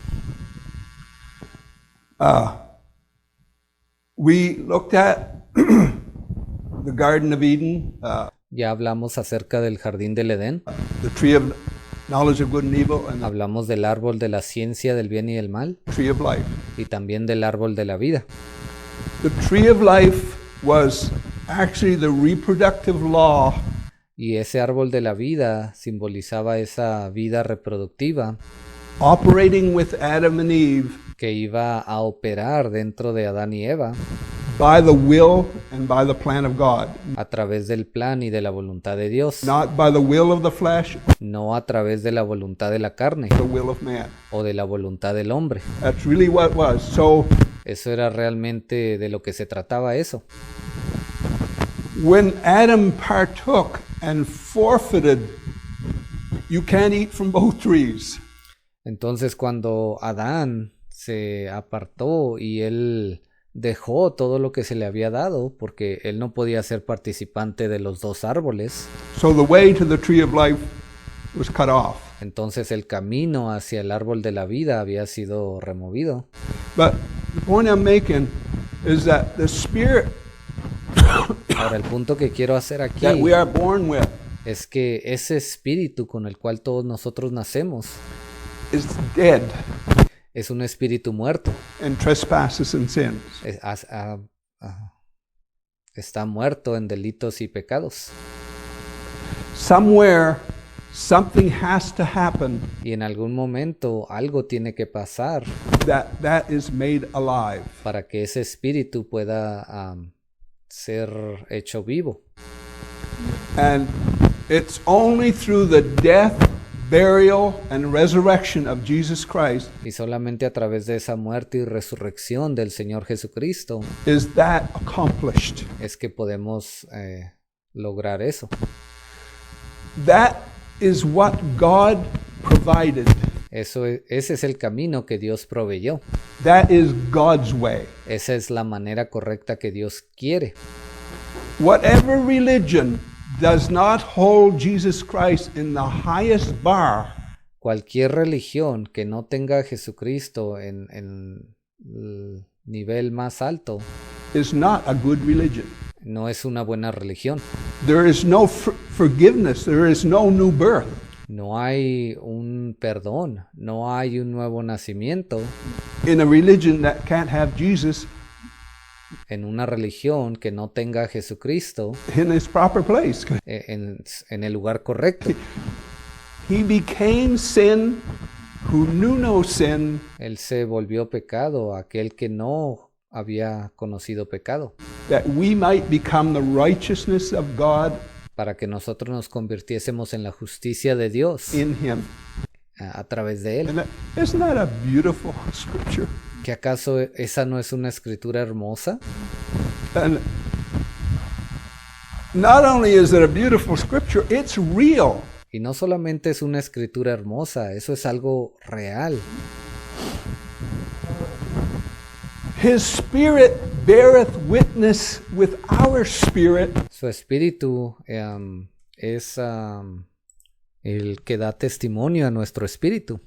We looked at the Garden of Eden, Ya hablamos acerca del jardín del Edén. the tree of knowledge of good and evil, and Hablamos del árbol de la ciencia del bien y del mal. the tree of life. Y también del árbol de la vida. The tree of life was actually the reproductive law Y ese árbol de la vida simbolizaba esa vida reproductiva operating with Adam and Eve que iba a operar dentro de Adán y Eva by the will and by the plan of God, a través del plan y de la voluntad de Dios, not by the will of the flesh, no a través de la voluntad de la carne the will of man. o de la voluntad del hombre. That's really what it was. So Eso era realmente de lo que se trataba eso. when Adam partook and forfeited, you can't eat from both trees. Entonces cuando Adán se apartó y él dejó todo lo que se le había dado porque él no podía ser participante de los dos árboles, So the way to the tree of life was cut off. entonces el camino hacia el árbol de la vida había sido removido. But the point I'm making is that the spirit Ahora el punto que quiero hacer aquí that we are born with es que ese espíritu con el cual todos nosotros nacemos is dead es un espíritu muerto. in trespasses and sins. Está muerto en delitos y pecados. Somewhere, something has to happen Y en algún momento algo tiene que pasar that is made alive. para que ese espíritu pueda ser hecho vivo. And it's only through the death, burial, and resurrection of Jesus Christ Y solamente a través de esa muerte y resurrección del Señor Jesucristo is that accomplished. es que podemos lograr eso. That is what God provided. Ese es el camino que Dios proveyó. That is God's way. Esa es la manera correcta que Dios quiere. Whatever religion does not hold Jesus Christ in the highest bar Cualquier religión que no tenga a Jesucristo en el nivel más alto is not a good religion. no es una buena religión. There is no forgiveness. There is no new birth. No hay un perdón, no hay un nuevo nacimiento In a religion that can't have Jesus en una religión que no tenga a Jesucristo in his proper place. en el lugar correcto. He became sin who knew no sin, Él se volvió pecado, aquel que no había conocido pecado, that we might become the righteousness of God para que nosotros nos convirtiésemos en la justicia de Dios in him. a través de Él. And isn't that a beautiful scripture? ¿Que acaso esa no es una escritura hermosa? And not only is it a beautiful scripture, it's real. Y no solamente es una escritura hermosa, eso es algo real. His spirit beareth witness with our spirit Su espíritu es el que da testimonio a nuestro espíritu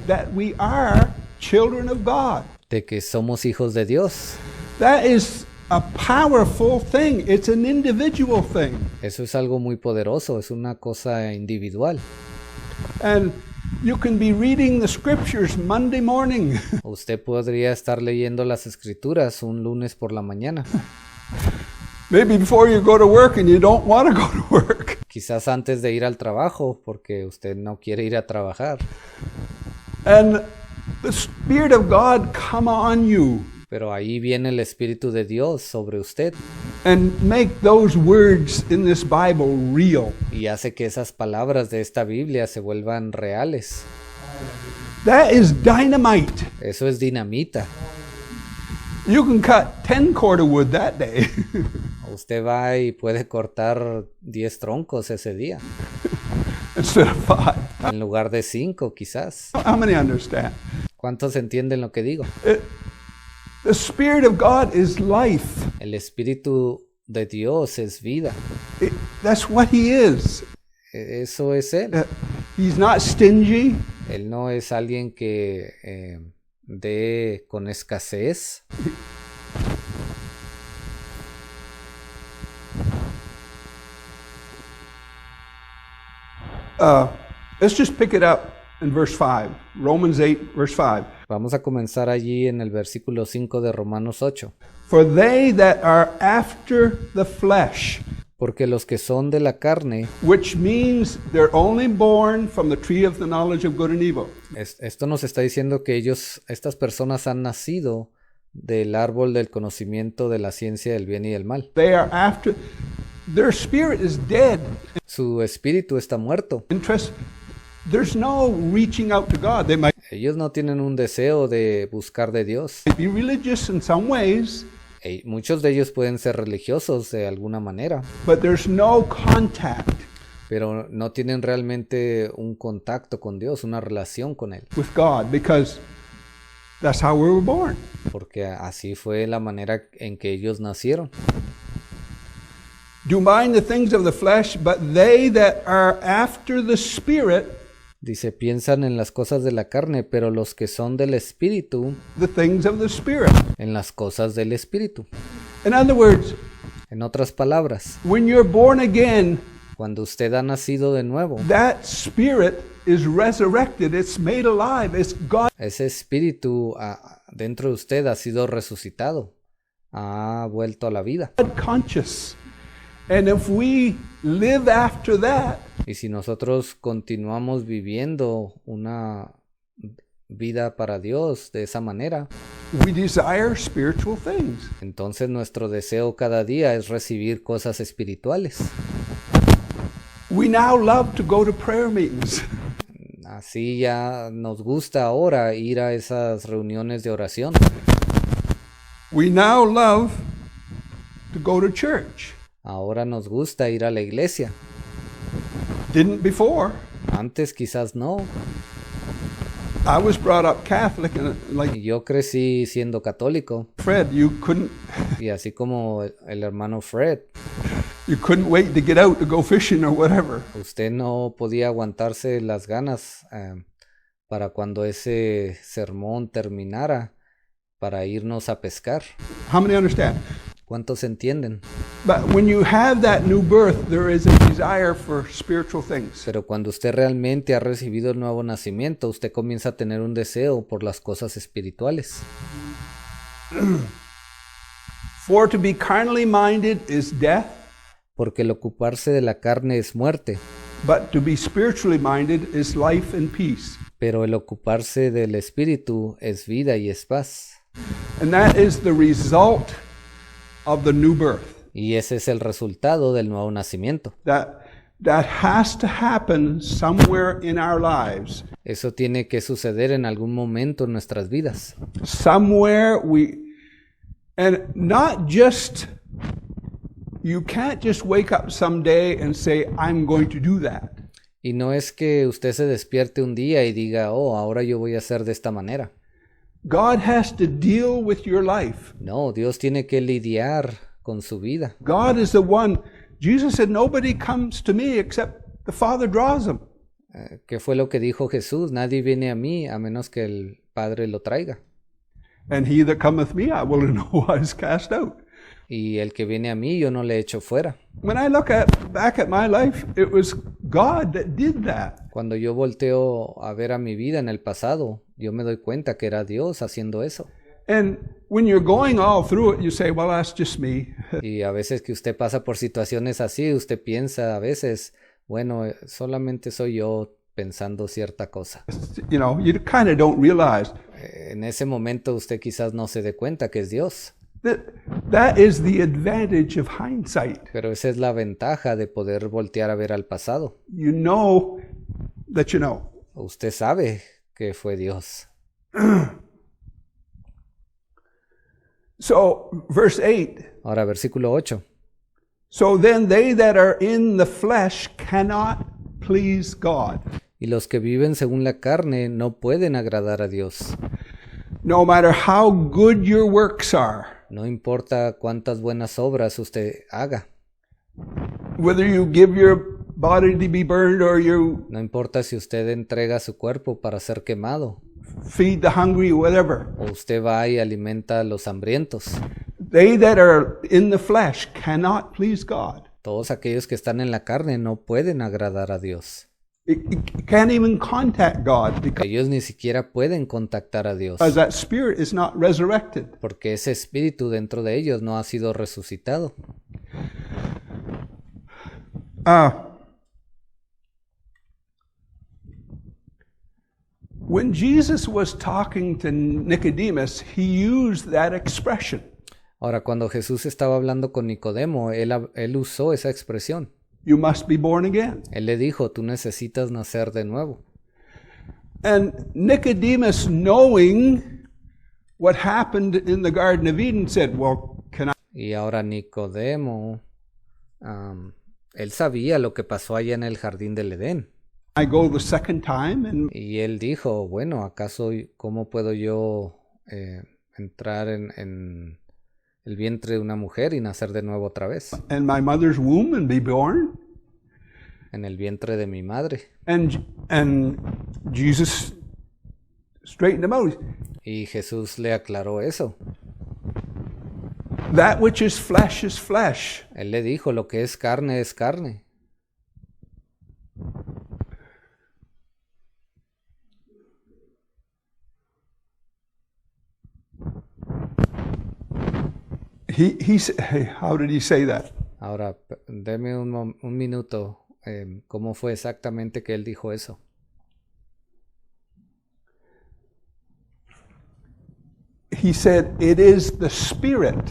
that we are children of God. de que somos hijos de Dios. That is a powerful thing. It's an individual thing. Eso es algo muy poderoso, es una cosa individual. And you can be reading the scriptures Monday morning. Usted podría estar leyendo las escrituras un lunes por la mañana, Maybe before you go to work and you don't want to go to work. quizás antes de ir al trabajo, porque usted no quiere ir a trabajar. And the Spirit of God come on you Pero ahí viene el Espíritu de Dios sobre usted and make those words in this Bible real. y hace que esas palabras de esta Biblia se vuelvan reales. That is dynamite. Eso es dinamita. You can cut 10 cord of wood that day. Usted va y puede cortar 10 troncos ese día, Instead of 5. en lugar de 5 quizás. How many understand? ¿Cuántos entienden lo que digo? The Spirit of God is life. El Espíritu de Dios es vida. That's what He is. Eso es Él. He's not stingy. Él no es alguien que dé con escasez. Let's just pick it up in verse 5. Romans 8, verse 5. Vamos a comenzar allí en el versículo 5 de Romanos 8. For they that are after the flesh, Porque los que son de la carne, which means they're only born from the tree of the knowledge of good and evil. esto nos está diciendo que estas personas han nacido del árbol del conocimiento de la ciencia del bien y del mal. They are after, their spirit is dead. Su espíritu está muerto. There's no reaching out to God. They might Ellos no tienen un deseo de buscar de Dios. be religious in some ways, Muchos de ellos pueden ser religiosos de alguna manera, but there's no contact pero no tienen realmente un contacto con Dios, una relación con Él, with God because that's how we were born. porque así fue la manera en que ellos nacieron. Do mind the things of the flesh, but they that are after the Spirit, Dice, piensan en las cosas de la carne, pero los que son del Espíritu, the things of the Spirit. en las cosas del Espíritu. In other words, En otras palabras, when you're born again, cuando usted ha nacido de nuevo, that Spirit is resurrected. It's made alive. It's God ese espíritu dentro de usted ha sido resucitado, ha vuelto a la vida. conscious. And if we live after that, Y si nosotros continuamos viviendo una vida para Dios de esa manera, we desire spiritual things. entonces nuestro deseo cada día es recibir cosas espirituales. We now love to go to prayer meetings. Así ya nos gusta ahora ir a esas reuniones de oración. We now love to go to church. Ahora nos gusta ir a la iglesia. Didn't before. Antes quizás no. I was brought up Catholic, and like Y yo crecí siendo católico, Fred, y así como el hermano Fred, you couldn't wait to get out to go fishing or whatever. usted no podía aguantarse las ganas para cuando ese sermón terminara para irnos a pescar. How many understand? ¿Cuántos entienden? But when you have that new birth, there is a desire for spiritual things. Pero cuando usted realmente ha recibido el nuevo nacimiento, usted comienza a tener un deseo por las cosas espirituales. For to be carnally minded is death, Porque el ocuparse de la carne es muerte, but to be spiritually minded is life and peace. pero el ocuparse del espíritu es vida y es paz. And that is the result of the new birth. Y ese es el resultado del nuevo nacimiento. That has to happen somewhere in our lives. Eso tiene que suceder en algún momento en nuestras vidas. Somewhere and not just, you can't just wake up someday and say, I'm going to do that. Y no es que usted se despierte un día y diga, oh, ahora yo voy a hacer de esta manera. God has to deal with your life. No, Dios tiene que lidiar con su vida. God is the one. Jesus said, nobody comes to me except the Father draws them. ¿Qué fue lo que dijo Jesús? Nadie viene a mí a menos que el Padre lo traiga. And he that cometh me, I will in no wise cast out. Y el que viene a mí, yo no le echo fuera. When I look back at my life, it was God that did that. Cuando yo volteo a ver a mi vida en el pasado, yo me doy cuenta que era Dios haciendo eso. And when you're going all through it, you say, well, that's just me. Y a veces que usted pasa por situaciones así, usted piensa a veces, bueno, solamente soy yo pensando cierta cosa. You know, you kind of don't realize. En ese momento usted quizás no se dé cuenta que es Dios. That is the advantage of hindsight. Pero esa es la ventaja de poder voltear a ver al pasado. You know that you know. Usted sabe que fue Dios. So, verse 8. Ahora, versículo 8. So then they that are in the flesh cannot please God. Y los que viven según la carne no pueden agradar a Dios. No matter how good your works are. No importa cuántas buenas obras usted haga. Whether you give your body to be burned or you No importa si usted entrega su cuerpo para ser quemado, feed the hungry, whatever. o usted va y alimenta a los hambrientos. They that are in the flesh cannot please God. Todos aquellos que están en la carne no pueden agradar a Dios. It can't even contact God because Ellos ni siquiera pueden contactar a Dios, that spirit is not resurrected. porque ese espíritu dentro de ellos no ha sido resucitado. When Jesus was talking to Nicodemus, he used that expression. Ahora, cuando Jesús estaba hablando con Nicodemo, él usó esa expresión. You must be born again. Él le dijo, tú necesitas nacer de nuevo. And Nicodemus, knowing what happened in the Garden of Eden, said, well, can I? Y ahora Nicodemo, él sabía lo que pasó allá en el jardín del Edén. I go the second time and Y él dijo, bueno, ¿acaso cómo puedo yo entrar en el vientre de una mujer y nacer de nuevo otra vez? in my mother's womb and be born? En el vientre de mi madre. And Jesus straightened him out. Y Jesús le aclaró eso. That which is flesh is flesh. Él le dijo, lo que es carne es carne. He said, hey, how did he say that? Ahora, deme un minuto. ¿Cómo fue exactamente que él dijo eso? He said, it is the spirit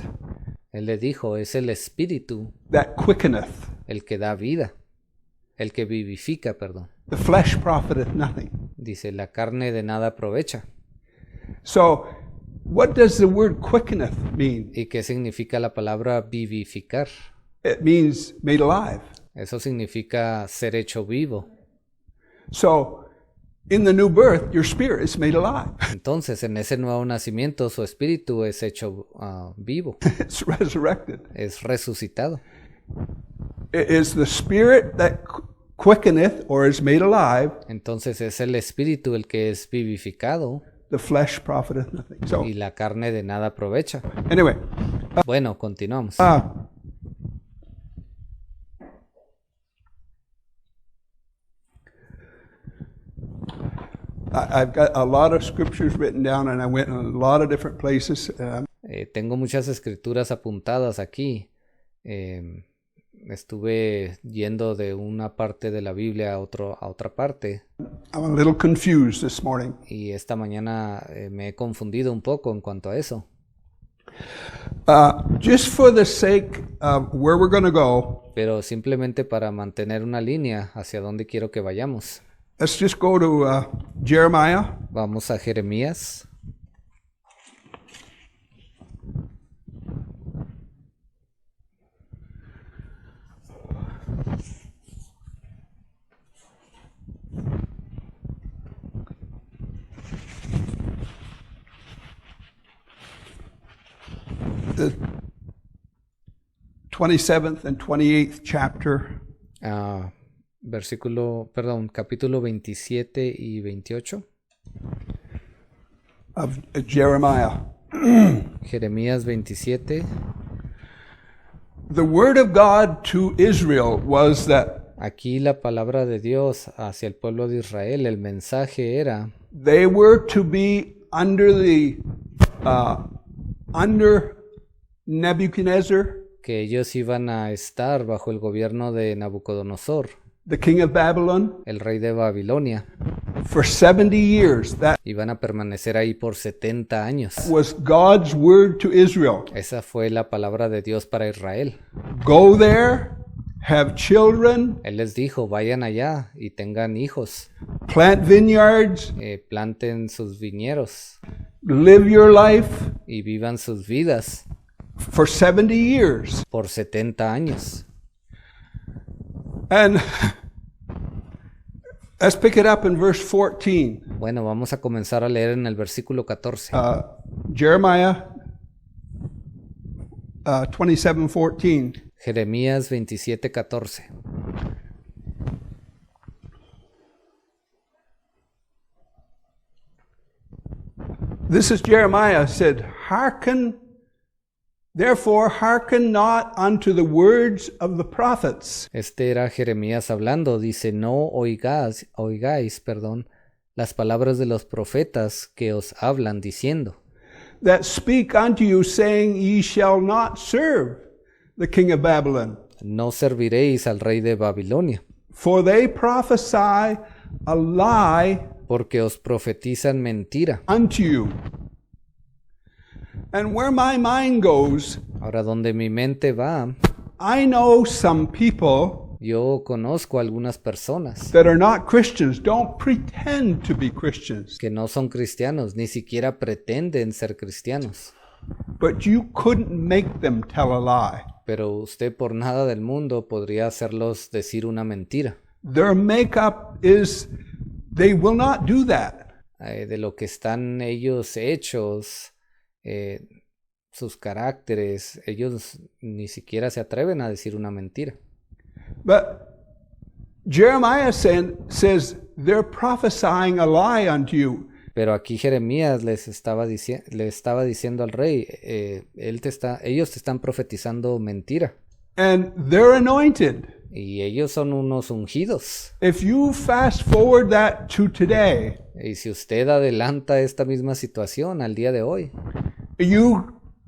Él le dijo, es el espíritu that quickeneth. el que da vida, el que vivifica, perdón. The flesh profiteth nothing. Dice, la carne de nada aprovecha. So, what does the word quickeneth mean? ¿Y qué significa la palabra vivificar? It means made alive. Eso significa ser hecho vivo. So, in the new birth, your spirit is made alive. Entonces, en ese nuevo nacimiento, su espíritu es hecho vivo, It's resurrected. es resucitado. It is the spirit that quickeneth or is made alive. Entonces, es el espíritu el que es vivificado The flesh profiteth nothing. So, y la carne de nada aprovecha. anyway, Bueno, continuamos. I've got a lot of scriptures written down, and I went in a lot of different places. Tengo muchas escrituras apuntadas aquí. Estuve yendo de una parte de la Biblia a otra parte. I'm a little confused this morning. Y esta mañana me he confundido un poco en cuanto a eso. Just for the sake of where we're going to go, Pero simplemente para mantener una línea hacia donde quiero que vayamos. let's just go to Jeremiah. Vamos a Jeremías. The 27th and 28th chapter. Capítulo 27 y 28. Of Jeremiah. Jeremías 27. The word of God to Israel was that Aquí la palabra de Dios hacia el pueblo de Israel, el mensaje era they were to be under Nebuchadnezzar, que ellos iban a estar bajo el gobierno de Nabucodonosor, the king of Babylon, el rey de Babilonia. for 70 years. That Iban a permanecer ahí por 70 años. was God's word to Israel. Esa fue la palabra de Dios para Israel. Go there, have children, Él les dijo, vayan allá y tengan hijos, plant vineyards, planten sus viñeros live your life y vivan sus vidas for 70 years. por 70 años. And let's pick it up in verse 14. Bueno, vamos a comenzar a leer en el versículo 14. Jeremiah 27:14. Jeremías 27:14. This is Jeremiah said, Therefore hearken not unto the words of the prophets, Este era Jeremías hablando, dice, no oigáis, las palabras de los profetas que os hablan diciendo, that speak unto you, saying, Ye shall not serve the king of Babylon. no serviréis al rey de Babilonia, For they prophesy a lie porque os profetizan mentira. unto you. And where my mind goes, Ahora, donde mi mente va, I know some people yo conozco a algunas personas that are not Christians, don't pretend to be Christians, que no son cristianos, ni siquiera pretenden ser cristianos. but you couldn't make them tell a lie. Pero usted por nada del mundo podría hacerlos decir una mentira. Their makeup is, they will not do that. De lo que están ellos hechos, sus caracteres, ellos ni siquiera se atreven a decir una mentira. But Jeremiah says they're prophesying a lie unto you. Pero aquí Jeremías le estaba diciendo al rey, ellos te están profetizando mentira. And they're anointed. Y ellos son unos ungidos. If you fast forward that to today, Y si usted adelanta esta misma situación al día de hoy,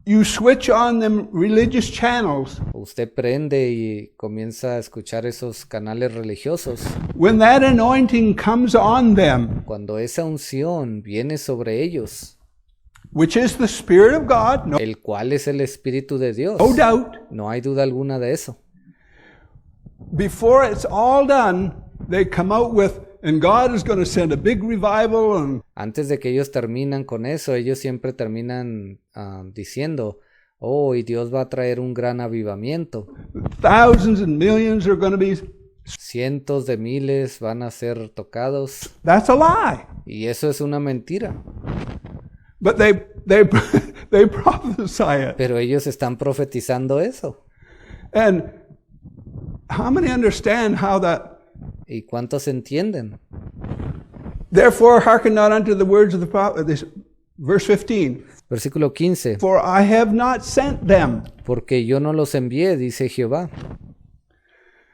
you switch on them religious channels. usted prende y comienza a escuchar esos canales religiosos. When that anointing comes on them, Cuando esa unción viene sobre ellos, which is the Spirit of God, no el cual es el Espíritu de Dios, doubt, no hay duda alguna de eso. before it's all done, they come out with, and God is going to send a big revival, and Antes de que ellos terminan con eso, ellos siempre terminan diciendo, oh, y Dios va a traer un gran avivamiento. thousands and millions are going to be cientos de miles van a ser tocados. That's a lie. Y eso es una mentira. But they prophesy it. Pero ellos están profetizando eso. And how many understand how that? ¿Y cuántos entienden? Therefore, hearken not unto the words of the prophet. Verse 15. Versículo 15. For I have not sent them, Porque yo no los envié, dice Jehová.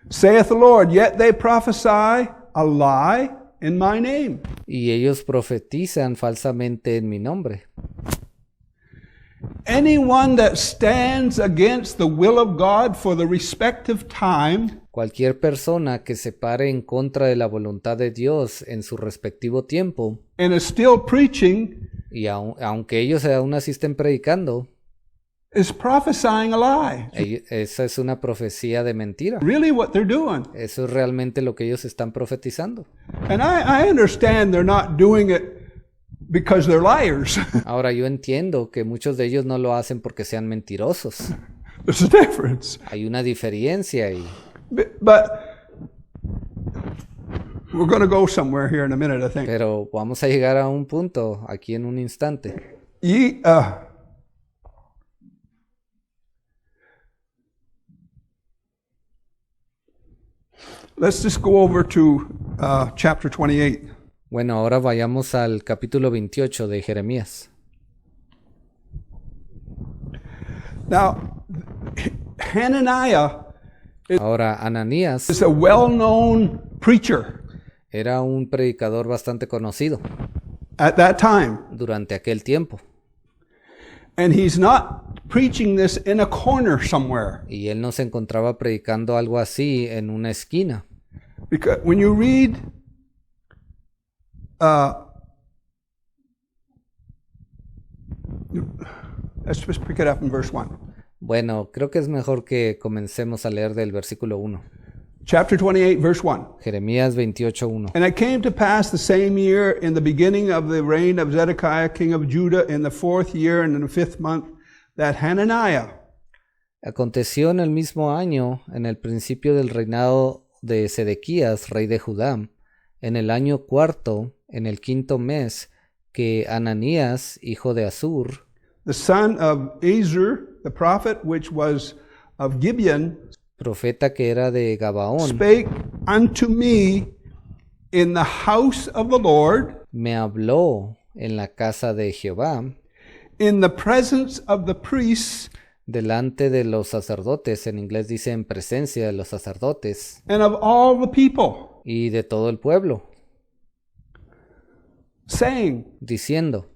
saith the Lord. Yet they prophesy a lie in my name. Y ellos profetizan falsamente en mi nombre. Anyone that stands against the will of God for the respective time Cualquier persona que se pare en contra de la voluntad de Dios en su respectivo tiempo, and is still preaching y aunque ellos aún así estén predicando, is prophesying a lie. esa es una profecía de mentira. Really what they're doing. Eso es realmente lo que ellos están profetizando. And I understand they're not doing it because they're liars. Ahora yo entiendo que muchos de ellos no lo hacen porque sean mentirosos. There's a difference. Hay una diferencia ahí. But we're going to go somewhere here in a minute, I think. Pero vamos a llegar a un punto aquí en un instante. Let's just go over to chapter 28. Bueno, ahora vayamos al capítulo 28 de Jeremías. Now, Hananiah Ahora, Ananías is a well-known preacher era un predicador bastante conocido at that time. durante aquel tiempo. And he's not preaching this in a corner somewhere. Y él no se encontraba predicando algo así en una esquina. Because when you read let's just pick it up in verse 1. Bueno, creo que es mejor que comencemos a leer del versículo 1. Chapter 28, verse 1. Jeremías 28:1. And it came to pass the same year, in the beginning of the reign of Zedekiah, king of Judah, in the 4th year and in the 5th month, that Hananiah, Aconteció en el mismo año, en el principio del reinado de Sedequías, rey de Judá, en el año cuarto, en el quinto mes, que Ananías, hijo de Azur, the son of Azur, the prophet, which was of Gibeon, profeta que era de Gabaón, spake unto me in the house of the Lord, me habló en la casa de Jehová, in the presence of the priests, delante de los sacerdotes, en inglés dice en presencia de los sacerdotes, and of all the people, y de todo el pueblo, saying, diciendo,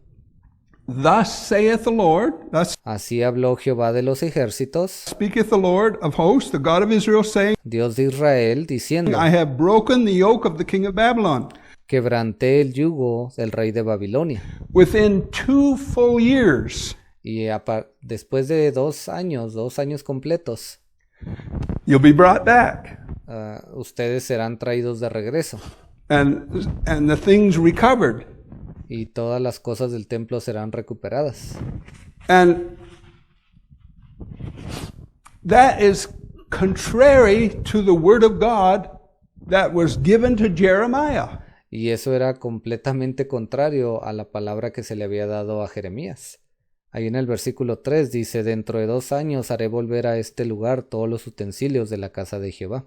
Thus saith the Lord, thus así habló Jehová de los ejércitos, speaketh the Lord of hosts, the God of Israel, saying, Dios de Israel, diciendo, I have broken the yoke of the king of Babylon. quebranté el yugo del rey de Babilonia. Within 2 full years, Y después de 2 años completos, you'll be brought back, ustedes serán traídos de regreso. and the things recovered. Y todas las cosas del templo serán recuperadas. And that is contrary to the word of God that was given to Jeremiah. Y eso era completamente contrario a la palabra que se le había dado a Jeremías. Ahí en el versículo 3 dice, dentro de 2 años haré volver a este lugar todos los utensilios de la casa de Jehová.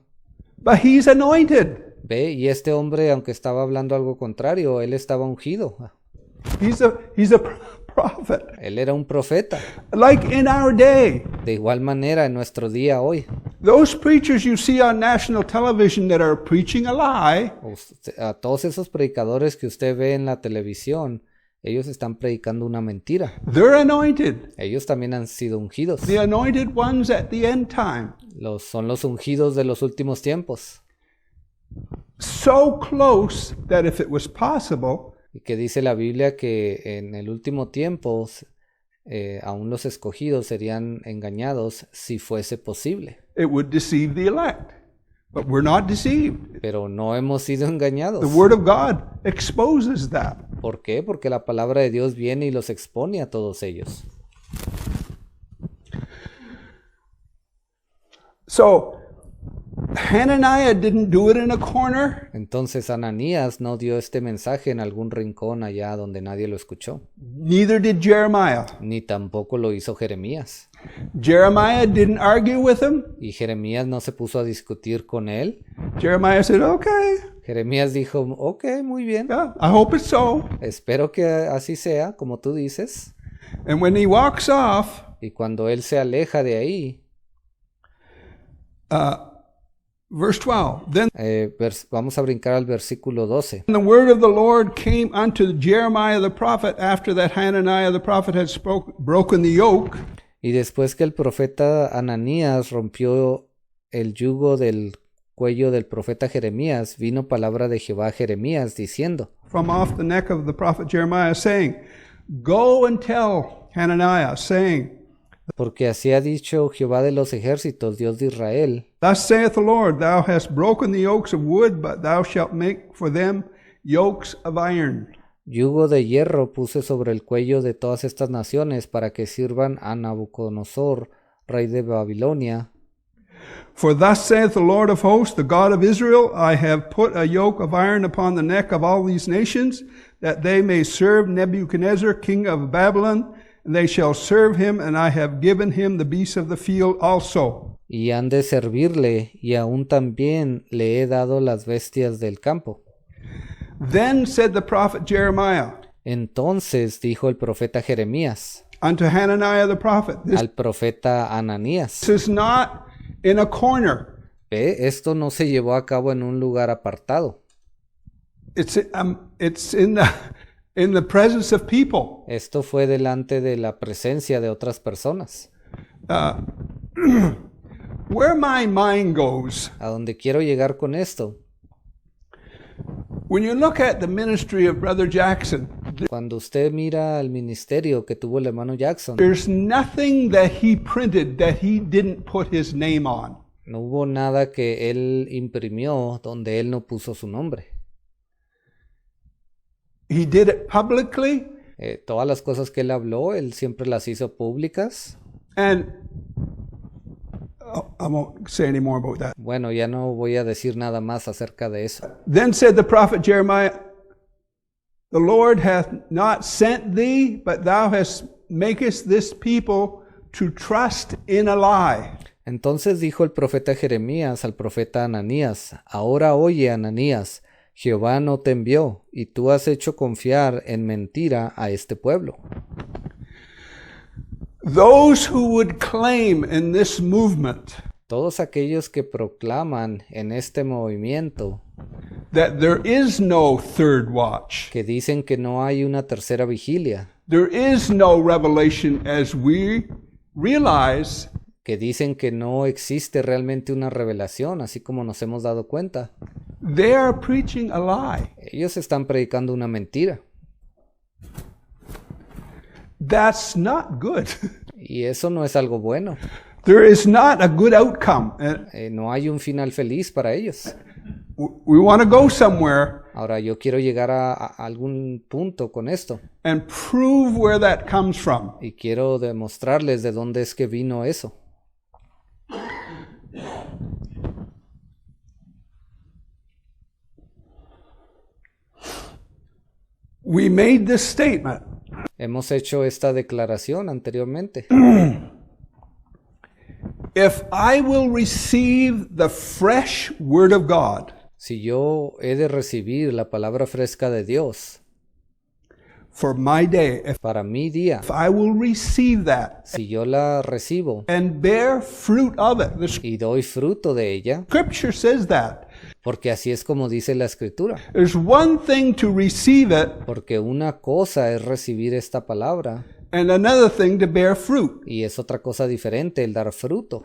But he's anointed. Ve, y este hombre, aunque estaba hablando algo contrario, él estaba ungido. He's a prophet. Él era un profeta. Like in our day, De igual manera, en nuestro día hoy, those preachers you see on national television that are preaching a lie, a todos esos predicadores que usted ve en la televisión, ellos están predicando una mentira. they're anointed. Ellos también han sido ungidos. The anointed ones at the end time. Son los ungidos de los últimos tiempos. So close that if it was possible, Y que dice la Biblia que en el último tiempo aún los escogidos serían engañados si fuese posible. it would deceive the elect. But we're not deceived. Pero no hemos sido engañados. The Word of God exposes that. ¿Por qué? Porque la palabra de Dios viene y los expone a todos ellos. So, Hananiah didn't do it in a corner. Entonces Ananías no dio este mensaje en algún rincón allá donde nadie lo escuchó, Neither did Jeremiah. ni tampoco lo hizo Jeremías. Jeremiah didn't argue with him. Y Jeremías no se puso a discutir con él. Jeremiah said, okay, Jeremías dijo, ok, muy bien, yeah, I hope it's so. espero que así sea, como tú dices. And when he walks off, Y cuando él se aleja de ahí, verse 12, then vamos a brincar al versículo 12. the word of the Lord came unto Jeremiah the prophet after that Hananiah the prophet had broken the yoke. Y después que el profeta Ananías rompió el yugo del cuello del profeta Jeremías, vino palabra de Jehová a Jeremías diciendo, From off the neck of the prophet Jeremiah, saying, Go and tell Hananiah, saying, porque así ha dicho Jehová de los ejércitos, Dios de Israel, Thus saith the Lord, Thou hast broken the yokes of wood, but thou shalt make for them yokes of iron. yugo de hierro puse sobre el cuello de todas estas naciones para que sirvan a Nabucodonosor, rey de Babilonia. For thus saith the Lord of hosts, the God of Israel, I have put a yoke of iron upon the neck of all these nations, that they may serve Nebuchadnezzar, king of Babylon, and they shall serve him, and I have given him the beasts of the field also. Y han de servirle, y aún también le he dado las bestias del campo. Then said the prophet Jeremiah Entonces dijo el profeta Jeremías unto Hananiah the prophet, al profeta Ananías, This is not in a corner. ve, esto no se llevó a cabo en un lugar apartado. It's in the presence of people. Esto fue delante de la presencia de otras personas. Where my mind goes, A donde quiero llegar con esto, when you look at the ministry of Brother Jackson, cuando usted mira el ministerio que tuvo el hermano Jackson, there's nothing that he printed that he didn't put his name on. no hubo nada que él imprimió donde él no puso su nombre. He did it publicly, Todas las cosas que él habló, él siempre las hizo públicas. and I won't say any more about that. Bueno, ya no voy a decir nada más acerca de eso. Then said the prophet Jeremiah, The Lord hath not sent thee, but thou makest this people to trust in a lie. Entonces dijo el profeta Jeremías al profeta Ananías, ahora oye, Ananías, Jehová no te envió, y tú has hecho confiar en mentira a este pueblo. Those who would claim in this movement Todos aquellos que proclaman en este movimiento that there is no third watch, que dicen que no hay una tercera vigilia, there is no revelation as we realize, que dicen que no existe realmente una revelación, así como nos hemos dado cuenta, they are preaching a lie. ellos están predicando una mentira. That's not good. Y eso no es algo bueno. There is not a good outcome. No hay un final feliz para ellos. We want to go somewhere Ahora, yo quiero llegar a algún punto con esto and prove where that comes from. y quiero demostrarles de dónde es que vino eso. We made this statement. Hemos hecho esta declaración anteriormente. If I will receive the fresh word of God Si yo he de recibir la palabra fresca de Dios for my day, para mi día, if I will receive that si yo la recibo and bear fruit of it, the y doy fruto de ella, scripture says that. porque así es como dice la Escritura, There's one thing to receive it porque una cosa es recibir esta palabra and another thing to bear fruit. y es otra cosa diferente el dar fruto.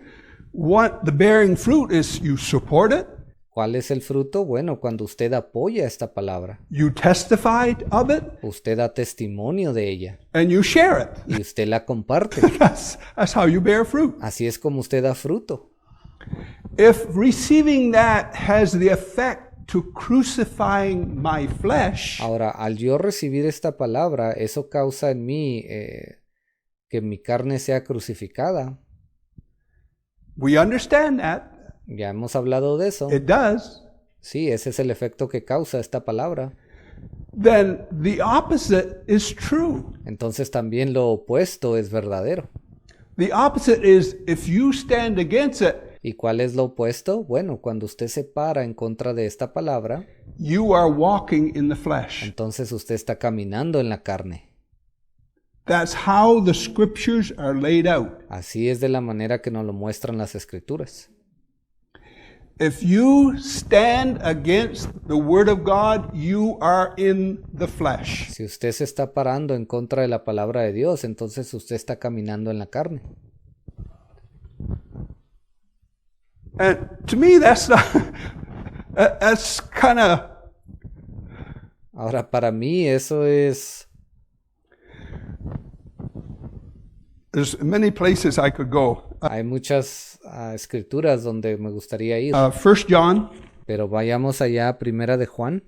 The bearing fruit is you support it, ¿Cuál es el fruto? Bueno, cuando usted apoya esta palabra, you testified of it, usted da testimonio de ella and you share it. y usted la comparte. That's how you bear fruit. Así es como usted da fruto. If receiving that has the effect to crucifying my flesh, Ahora, al yo recibir esta palabra, eso causa en mí que mi carne sea crucificada. we understand that. Ya hemos hablado de eso. It does. Sí, ese es el efecto que causa esta palabra. Then the opposite is true. Entonces también lo opuesto es verdadero. The opposite is if you stand against it, ¿Y cuál es lo opuesto? Bueno, cuando usted se para en contra de esta palabra, you are walking in the flesh. entonces usted está caminando en la carne. That's how the scriptures are laid out. Así es de la manera que nos lo muestran las Escrituras. If you stand against the word of God, you are in the flesh. Si usted se está parando en contra de la palabra de Dios, entonces usted está caminando en la carne. And to me, that's not, that's kind of, Ahora, para mí eso es... there's many places I could go. Hay muchas escrituras donde me gustaría ir, 1 John, pero vayamos allá a Primera de Juan,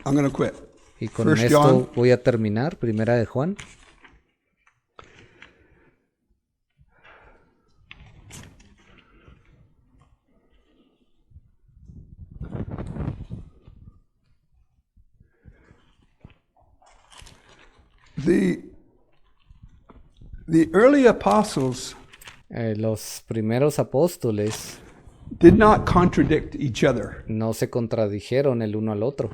I'm going to quit. y con 1 esto John. voy a terminar. Primera de Juan. The early apostles Los primeros apóstoles did not contradict each other. no se contradijeron el uno al otro.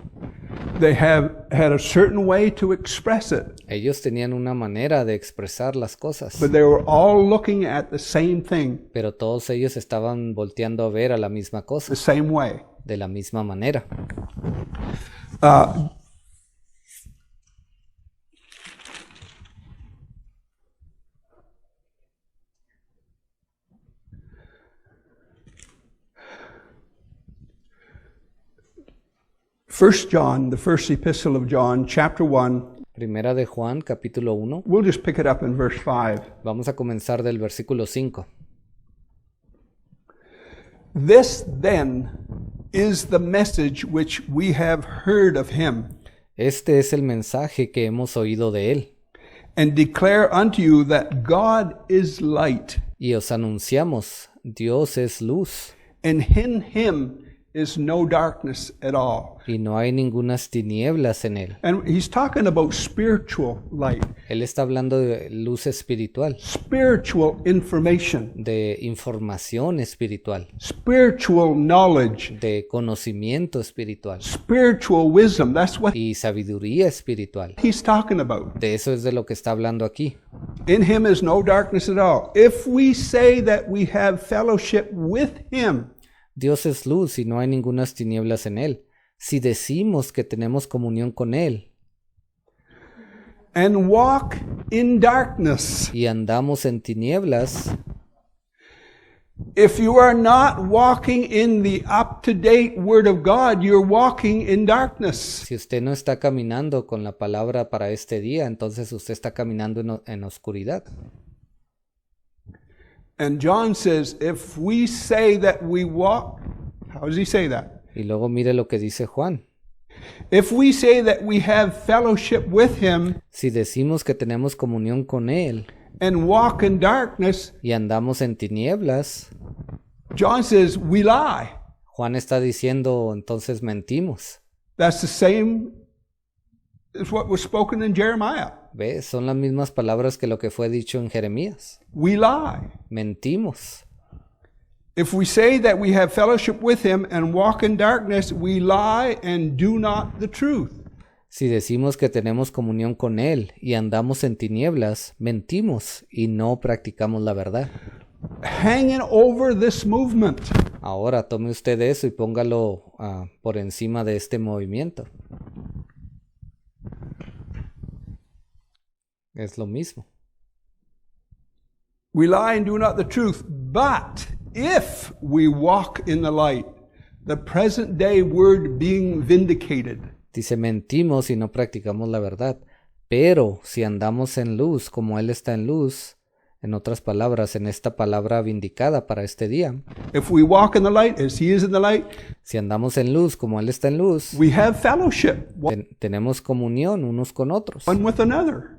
They have had a certain way to express it, Ellos tenían una manera de expresar las cosas, but they were all looking at the same thing, pero todos ellos estaban volteando a ver a la misma cosa, the same way. de la misma manera. First John, the first epistle of John, chapter 1, Primera de Juan, capítulo 1. we'll just pick it up in verse 5. Vamos a comenzar del versículo 5. This then is the message which we have heard of him, Este es el mensaje que hemos oído de él, and declare unto you that God is light, y os anunciamos, Dios es luz, and in him is no darkness at all. y no hay ningunas tinieblas en él. And he's talking about spiritual light, Él está hablando de luz espiritual, spiritual information, de información espiritual, spiritual knowledge, de conocimiento espiritual spiritual wisdom. That's what y sabiduría espiritual. he's talking about. De eso es de lo que está hablando aquí. In him is no darkness at all. If we say that we have fellowship with him, Dios es luz y no hay ningunas tinieblas en él. Si decimos que tenemos comunión con él and walk in darkness, y andamos en tinieblas, if you are not walking in the up-to-date word of God, you're walking in darkness. si usted no está caminando con la palabra para este día, entonces usted está caminando en oscuridad. And John says, if we say that we walk, how does he say that? Y luego mire lo que dice Juan. If we say that we have fellowship with him Si decimos que tenemos comunión con él and walk in darkness, y andamos en tinieblas, John says we lie. Juan está diciendo, entonces mentimos. That's the same as what was spoken in Jeremiah. ¿Ve? Son las mismas palabras que lo que fue dicho en Jeremías. We lie. Mentimos. If we say that we have fellowship with him and walk in darkness, we lie and do not the truth. Si decimos que tenemos comunión con él y andamos en tinieblas, mentimos y no practicamos la verdad. Hanging over this movement. Ahora tome usted eso y póngalo por encima de este movimiento. Es lo mismo. We lie and do not the truth. But if we walk in the light, the present day word being vindicated, Dice, mentimos y no practicamos la verdad. Pero si andamos en luz como Él está en luz, en otras palabras, en esta palabra vindicada para este día, if we walk in the light as he is in the light, si andamos en luz como Él está en luz, we have fellowship tenemos comunión unos con otros. one with another.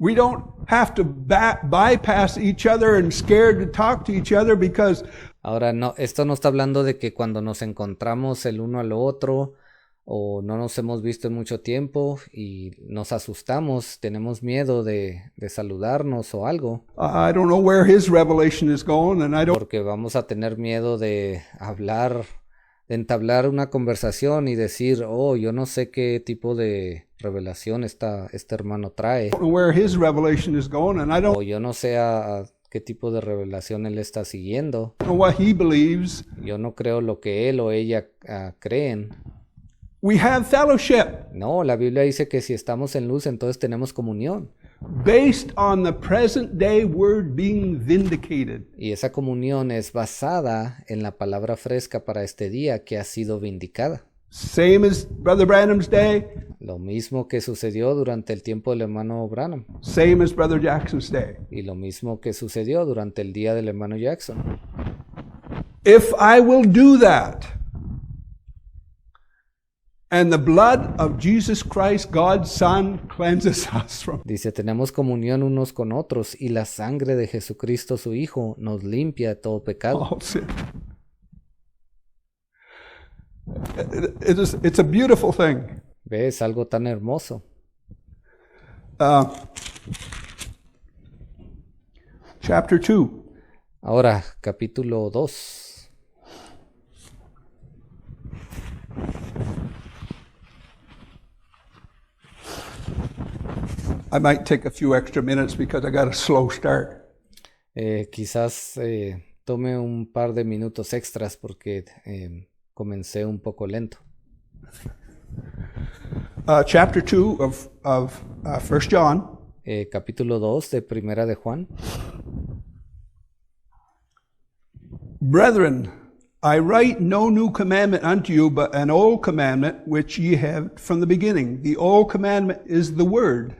We don't have to bypass each other and scared to talk to each other because Ahora, no, esto no está hablando de que cuando nos encontramos el uno al otro o no nos hemos visto en mucho tiempo y nos asustamos, tenemos miedo de saludarnos o algo, I don't know where his revelation is going, and I don't porque vamos a tener miedo de hablar, de entablar una conversación y decir, oh, yo no sé qué tipo de revelación este hermano trae, know where his revelation is going, and I don't o yo no sé a qué tipo de revelación él está siguiendo. know what he believes. Yo no creo lo que él o ella creen. We have fellowship No, la Biblia dice que si estamos en luz, entonces tenemos comunión. based on the present day word being vindicated. Y esa comunión es basada en la palabra fresca para este día que ha sido vindicada. Same as Brother Branham's day, Lo mismo que sucedió durante el tiempo del hermano Branham. same as Brother Jackson's day. Y lo mismo que sucedió durante el día del hermano Jackson. If I will do that, and the blood of Jesus Christ, God's Son, cleanses us from Dice, tenemos comunión unos con otros y la sangre de Jesucristo su Hijo nos limpia de todo pecado. all sin. It's a beautiful thing. ¿Ves? Algo tan hermoso. Chapter 2. Ahora, capítulo 2. I might take a few extra minutes because I got a slow start. Quizás tome un par de minutos extras porque comencé un poco lento. Chapter 2 of 1 John. Capítulo 2 de Primera de Juan. Brethren, I write no new commandment unto you, but an old commandment which ye have from the beginning. The old commandment is the word,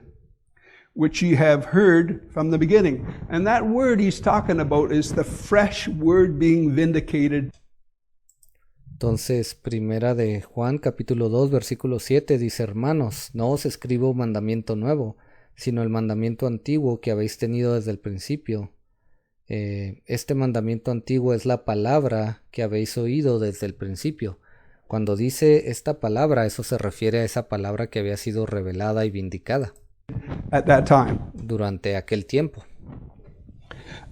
which ye have heard from the beginning. And that word he's talking about is the fresh word being vindicated. Entonces, Primera de Juan, capítulo 2, versículo 7, dice, hermanos, no os escribo mandamiento nuevo, sino el mandamiento antiguo que habéis tenido desde el principio. Este mandamiento antiguo es la palabra que habéis oído desde el principio. Cuando dice esta palabra, eso se refiere a esa palabra que había sido revelada y vindicada At that time. durante aquel tiempo.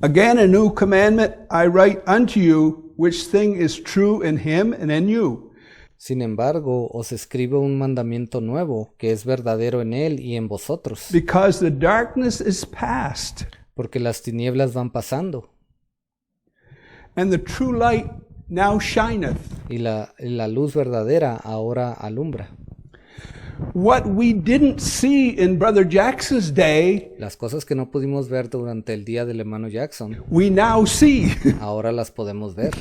Again, a new commandment I write unto you, which thing is true in him and in you. Sin embargo, os escribo un mandamiento nuevo, que es verdadero en él y en vosotros, Because the darkness is past, porque las tinieblas van pasando, and the true light now shineth. y la luz verdadera ahora alumbra. What we didn't see in Brother Jackson's day, Las cosas que no pudimos ver durante el día del hermano Jackson, we now see. ahora las podemos ver.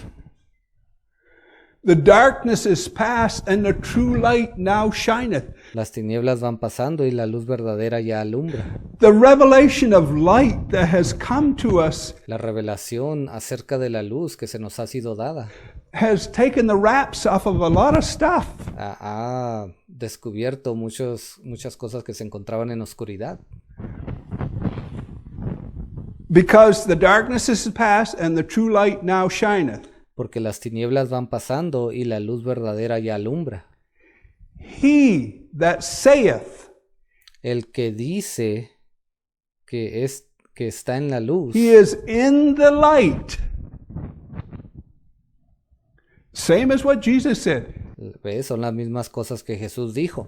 The darkness is past, and the true light now shineth. Las tinieblas van pasando y la luz verdadera ya alumbra. The revelation of light that has come to us La revelación acerca de la luz que se nos ha sido dada has taken the wraps off of a lot of stuff. ha descubierto muchas cosas que se encontraban en oscuridad. Because the darkness is past, and the true light now shineth. Porque las tinieblas van pasando y la luz verdadera ya alumbra. He that saith, El que dice que está en la luz, he is in the light. Same as what Jesus said. ¿ves? Son las mismas cosas que Jesús dijo.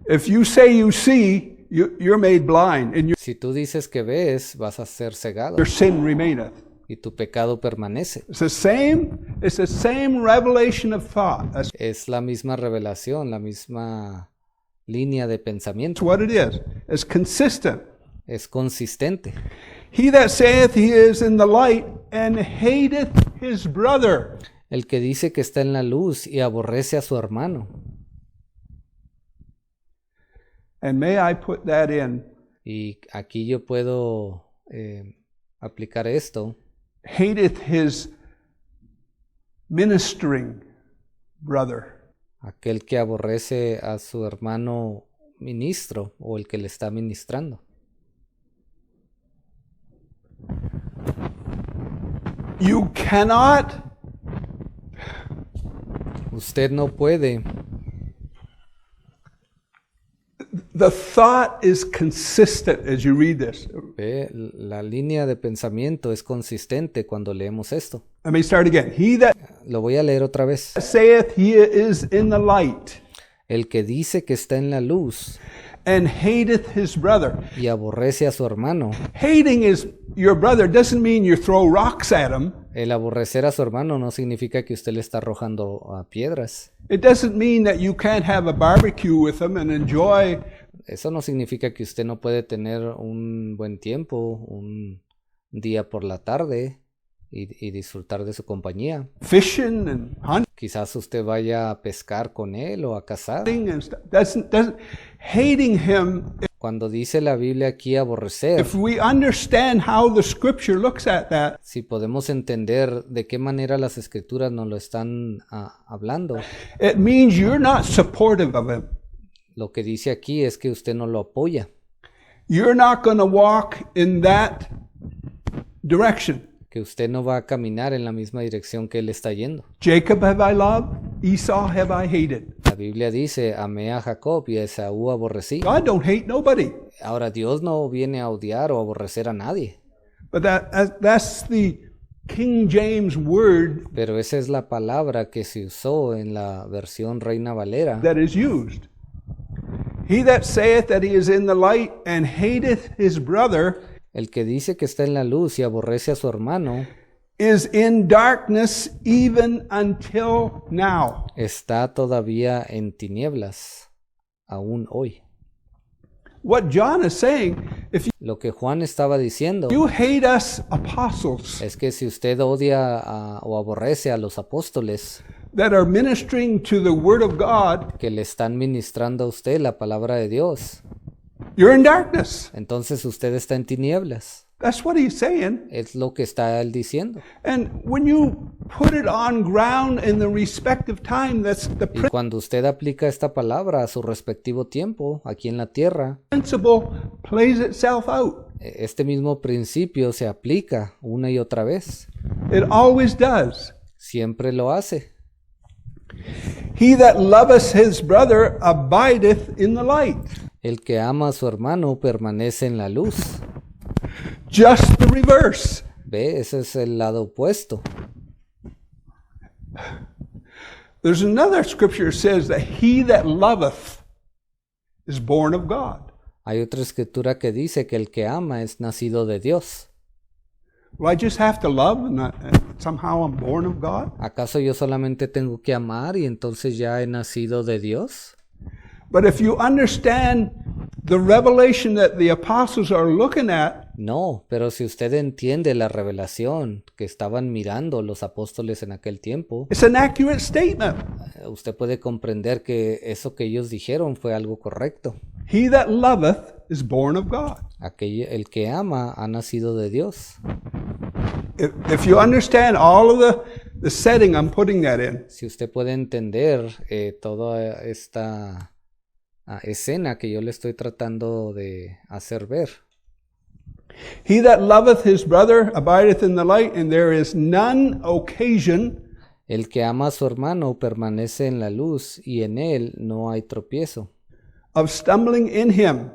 If you say you see, you're made blind, and Si tú dices que ves, vas a ser cegado your sin remaineth. y tu pecado permanece. It's the same revelation of thought. That's Es la misma revelación, la misma línea de pensamiento. what it is. It's consistent. Es consistente. He that saith he is in the light and hateth his brother. El que dice que está en la luz y aborrece a su hermano. And may I put that in? Y aquí yo puedo aplicar esto. Hateth his ministering brother. Aquel que aborrece a su hermano ministro o el que le está ministrando. You cannot Usted no puede. The thought is consistent as you read this. Ve, la línea de pensamiento es consistente cuando leemos esto. Let me start again. He that Lo voy a leer otra vez. saith he is in the light El que dice que está en la luz and hateth his brother. y aborrece a su hermano. Hating is your brother doesn't mean you throw rocks at him. El aborrecer a su hermano no significa que usted le está arrojando a piedras. It doesn't mean that you can't have a barbecue with him and enjoy Eso no significa que usted no puede tener un buen tiempo, un día por la tarde y disfrutar de su compañía. fishing and Quizás usted vaya a pescar con él o a cazar. hunting and stuff. Doesn't hating him. Cuando dice la Biblia aquí aborrecer, If we understand how the scripture looks at that, si podemos entender de qué manera las escrituras nos lo están hablando, it means you're not supportive of him. lo que dice aquí es que usted no lo apoya, You're not going to walk in that direction. que usted no va a caminar en la misma dirección que él está yendo. Jacob have I loved, Esau have I hated. La Biblia dice, amé a Jacob y a Esaú aborrecí. God don't hate nobody. Ahora, Dios no viene a odiar o aborrecer a nadie, But that's the King James word pero esa es la palabra que se usó en la versión Reina Valera. that is used. He that saith that he is in the light and hateth his brother El que dice que está en la luz y aborrece a su hermano, is in darkness even until now. está todavía en tinieblas, aún hoy. What John is saying, if Lo que Juan estaba diciendo you hate us apostles es que si usted odia o aborrece a los apóstoles that are ministering to the word of God, que le están ministrando a usted la palabra de Dios, you're in darkness. entonces usted está en tinieblas. That's what he's saying. Es lo que está él diciendo. And when you put it on ground in the respective time, that's the Y cuando usted aplica esta palabra a su respectivo tiempo aquí en la tierra, principle plays itself out. este mismo principio se aplica una y otra vez. It always does. Siempre lo hace. He that loveth his brother abideth in the light. El que ama a su hermano permanece en la luz. Just the reverse. ¿Ve? Ese es el lado opuesto. There's another scripture that says that he that loveth is born of God. Hay otra escritura que dice que el que ama es nacido de Dios. Well, I just have to love and somehow I'm born of God? ¿Acaso yo solamente tengo que amar y entonces ya he nacido de Dios? But if you understand the revelation that the apostles are looking at, No, pero si usted entiende la revelación que estaban mirando los apóstoles en aquel tiempo, it's an accurate statement. usted puede comprender que eso que ellos dijeron fue algo correcto. He that loveth is born of God. El que ama ha nacido de Dios. If you understand all of the setting I'm putting that in, Si usted puede entender toda esta escena que yo le estoy tratando de hacer ver. he that loveth his brother abideth in the light, and there is none occasion El que ama a su hermano permanece en la luz y en él no hay tropiezo. of stumbling in him.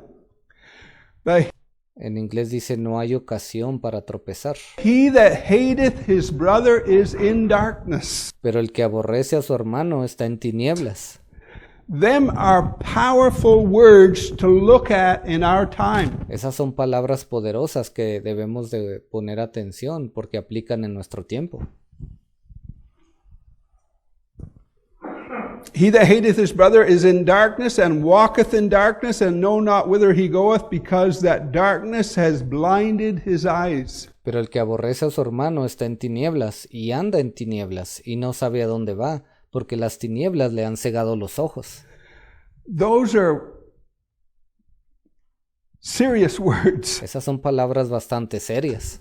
But En inglés dice no hay ocasión para tropezar. he that hateth his brother is in darkness. Pero el que aborrece a su hermano está en tinieblas. Them are powerful words to look at in our time. Esas son palabras poderosas que debemos de poner atención porque aplican en nuestro tiempo. He that hateth his brother is in darkness and walketh in darkness and know not whither he goeth, because that darkness has blinded his eyes. Pero el que aborrece a su hermano está en tinieblas y anda en tinieblas y no sabe a dónde va, porque las tinieblas le han cegado los ojos. Those are serious words. Esas son palabras bastante serias.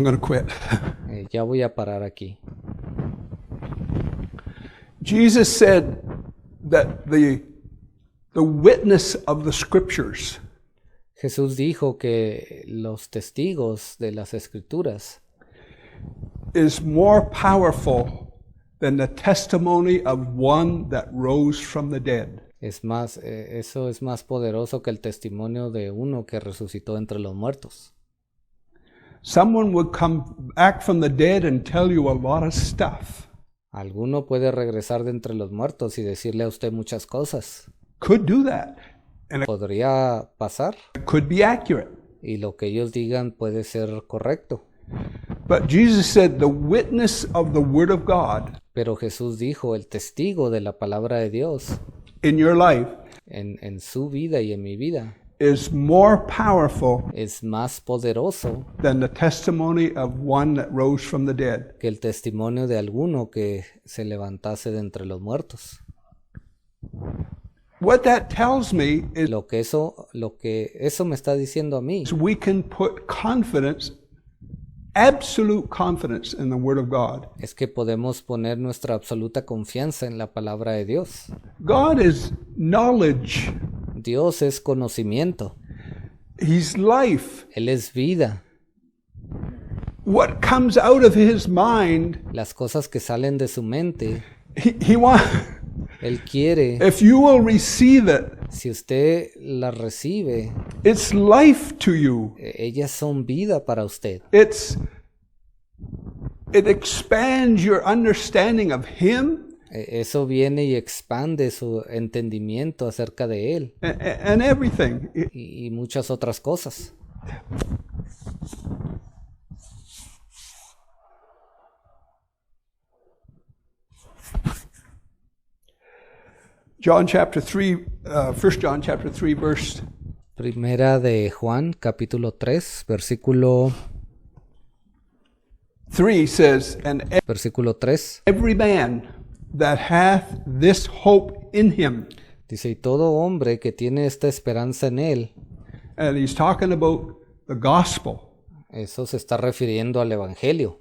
I'm going to quit. Ya voy a parar aquí. Jesus said that the witness of the scriptures Jesús dijo que los testigos de las Escrituras is more powerful than the testimony of one that rose from the dead. eso es más poderoso que el testimonio de uno que resucitó entre los muertos. Someone would come back from the dead and tell you a lot of stuff. Alguno puede regresar de entre los muertos y decirle a usted muchas cosas. Could do that. Podría pasar. It could be accurate. Y lo que ellos digan puede ser correcto. But Jesus said the witness of the Word of God Pero Jesús dijo, el testigo de la palabra de Dios in your life en su vida y en mi vida is more powerful es más poderoso than the testimony of one that rose from the dead. que el testimonio de alguno que se levantase de entre los muertos. What that tells me is Lo que eso me está diciendo a mí we can put confidence, absolute confidence in the Word of God. es que podemos poner nuestra absoluta confianza en la palabra de Dios. God is knowledge. Dios es conocimiento. He's life. Él es vida. What comes out of His mind, Las cosas que salen de su mente, He wants. Él quiere. If you will receive it, Si usted las recibe, it's life to you. ellas son vida para usted. It expands your understanding of Him Eso viene y expande su entendimiento acerca de Él and everything. y muchas otras cosas. John chapter 3, 1 John chapter 3, verse Primera de Juan, capítulo 3, versículo 3 says, And versículo 3. every man that hath this hope in him, Dice, y todo hombre que tiene esta esperanza en Él, and he's talking about the gospel. eso se está refiriendo al Evangelio.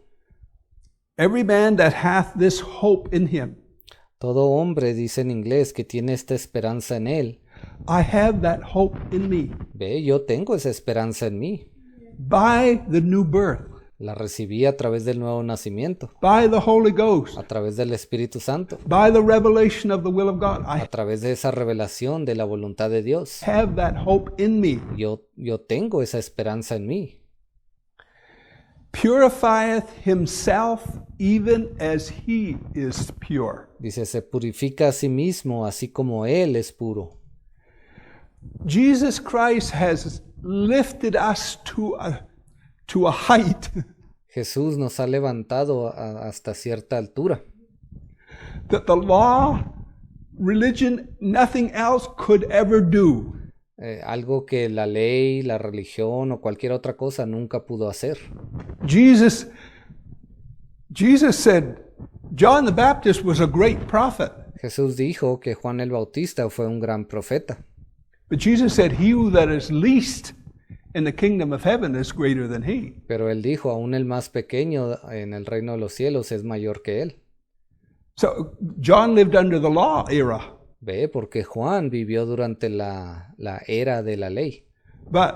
Every man that hath this hope in him, Todo hombre, dice en inglés, que tiene esta esperanza en Él. I have that hope in me Ve, yo tengo esa esperanza en mí. by the new birth, La recibí a través del nuevo nacimiento, by the Holy Ghost, a través del Espíritu Santo, by the revelation of the will of God. I a través de esa revelación de la voluntad de Dios. have that hope in me. Yo tengo esa esperanza en mí. Purifieth himself even as he is pure. Dice, se purifica a sí mismo, así como Él es puro. Jesus Christ has lifted us to a height Jesús nos ha levantado hasta cierta altura. that the law, religion, nothing else could ever do. Algo que la ley, la religión o cualquier otra cosa nunca pudo hacer. Jesus said John the Baptist was a great prophet. Jesús dijo que Juan el Bautista fue un gran profeta. But Jesus said, he who that is least in the kingdom of heaven is greater than he. Pero él dijo, aún el más pequeño en el reino de los cielos es mayor que él. So John lived under the law era. Ve, porque Juan vivió durante la era de la ley. But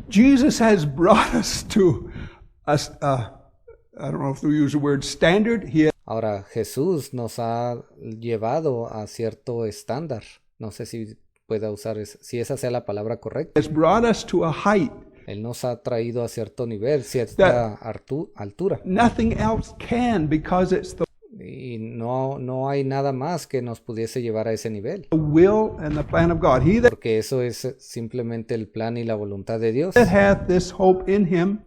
Jesus has brought us to a, I don't know if we use the word standard. He Ahora, Jesús nos ha llevado a cierto estándar. No sé si pueda usar, si esa sea la palabra correcta. has brought us to a height Él nos ha traído a cierto nivel, cierta altura. nothing else can, because it's the Y no hay nada más que nos pudiese llevar a ese nivel. will and the plan of God. He that Porque eso es simplemente el plan y la voluntad de Dios. hath this hope in him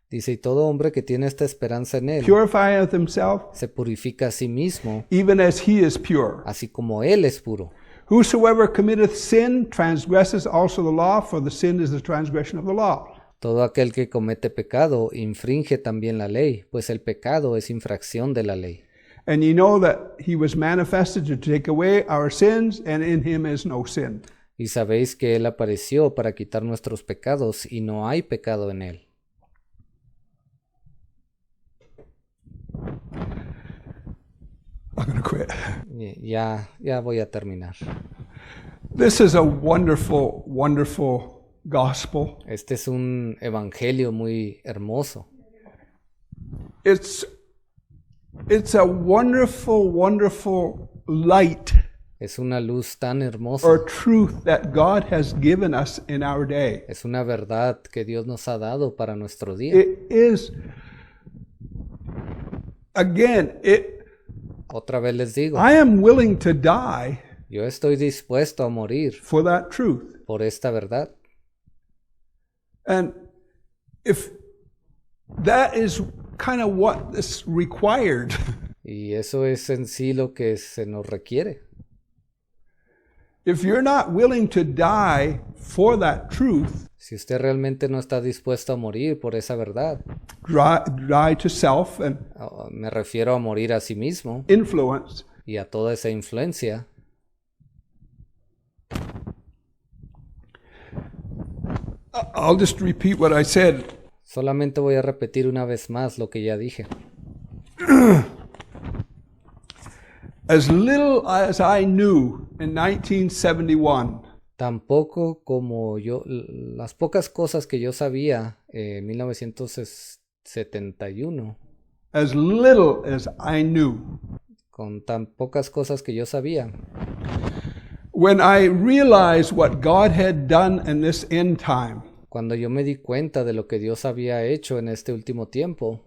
Dice, y todo hombre que tiene esta esperanza en Él purifieth himself se purifica a sí mismo, even as he is pure. así como Él es puro. Whosoever committeth sin transgresses also the law, for the sin is the transgression of the law. Todo aquel que comete pecado infringe también la ley, pues el pecado es infracción de la ley. And ye know that he was manifested to take away our sins, and in him is no sin. Y sabéis que Él apareció para quitar nuestros pecados, y no hay pecado en Él. I'm going to quit. Ya voy a terminar. This is a wonderful, wonderful gospel. Este es un evangelio muy hermoso. It's a wonderful, wonderful light Es una luz tan hermosa. or truth that God has given us in our day. Es una verdad que Dios nos ha dado para nuestro día. It is, again, Otra vez les digo, I am willing to die yo estoy dispuesto a morir for that truth. por esta verdad. And if that is kind of what is required, Y eso es en sí lo que se nos requiere. if you're not willing to die for that truth, Si usted realmente no está dispuesto a morir por esa verdad, die to self and me refiero a morir a sí mismo influence, y a toda esa influencia, I'll just repeat what I said. solamente voy a repetir una vez más lo que ya dije. As little as I knew in 1971, Tampoco como yo, las pocas cosas que yo sabía en 1971, as little as I knew, con tan pocas cosas que yo sabía, when I realized what God had done in this end time, cuando yo me di cuenta de lo que Dios había hecho en este último tiempo,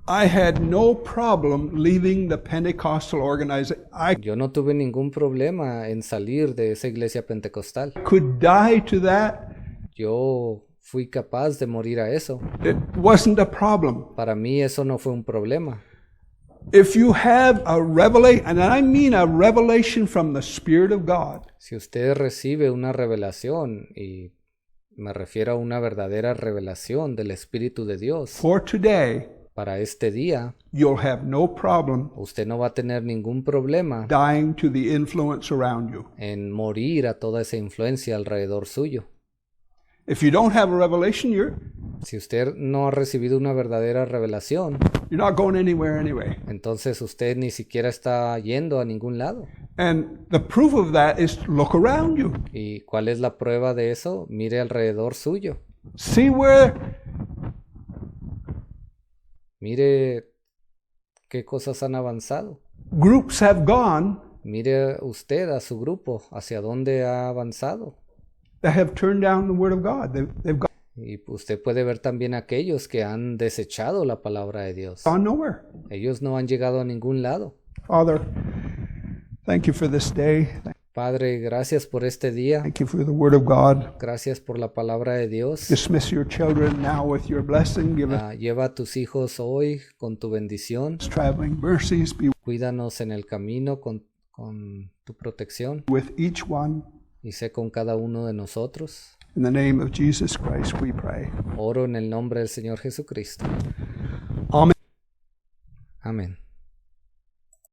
I had no problem leaving the Pentecostal organization. I yo no tuve ningún problema en salir de esa iglesia pentecostal. could die to that. Yo fui capaz de morir a eso. It wasn't a problem. Para mí eso no fue un problema. If you have a revelation, and I mean a revelation from the Spirit of God, Si usted recibe una revelación, y me refiero a una verdadera revelación del Espíritu de Dios, for today, para este día, you'll have no problem usted no va a tener ningún problema dying to the influence around you. en morir a toda esa influencia alrededor suyo. If you don't have a revelation, Si usted no ha recibido una verdadera revelación, you're not going anywhere anyway. entonces usted ni siquiera está yendo a ningún lado. And the proof of that is to look around you. ¿Y cuál es la prueba de eso? Mire alrededor suyo. See where Mire qué cosas han avanzado. groups have gone Mire usted a su grupo, hacia dónde ha avanzado. that have turned down the Word of God. They've Y usted puede ver también aquellos que han desechado la palabra de Dios. gone nowhere. Ellos no han llegado a ningún lado. Father, thank you for this day. Padre, gracias por este día. Thank you for the Word of God. Gracias por la palabra de Dios. Dismiss your children now with your blessing. Give us Lleva a tus hijos hoy con tu bendición. traveling mercies. Be Cuídanos en el camino con tu protección. with each one. Y sé con cada uno de nosotros. In the name of Jesus Christ, we pray. Oro en el nombre del Señor Jesucristo. Amen. Amén.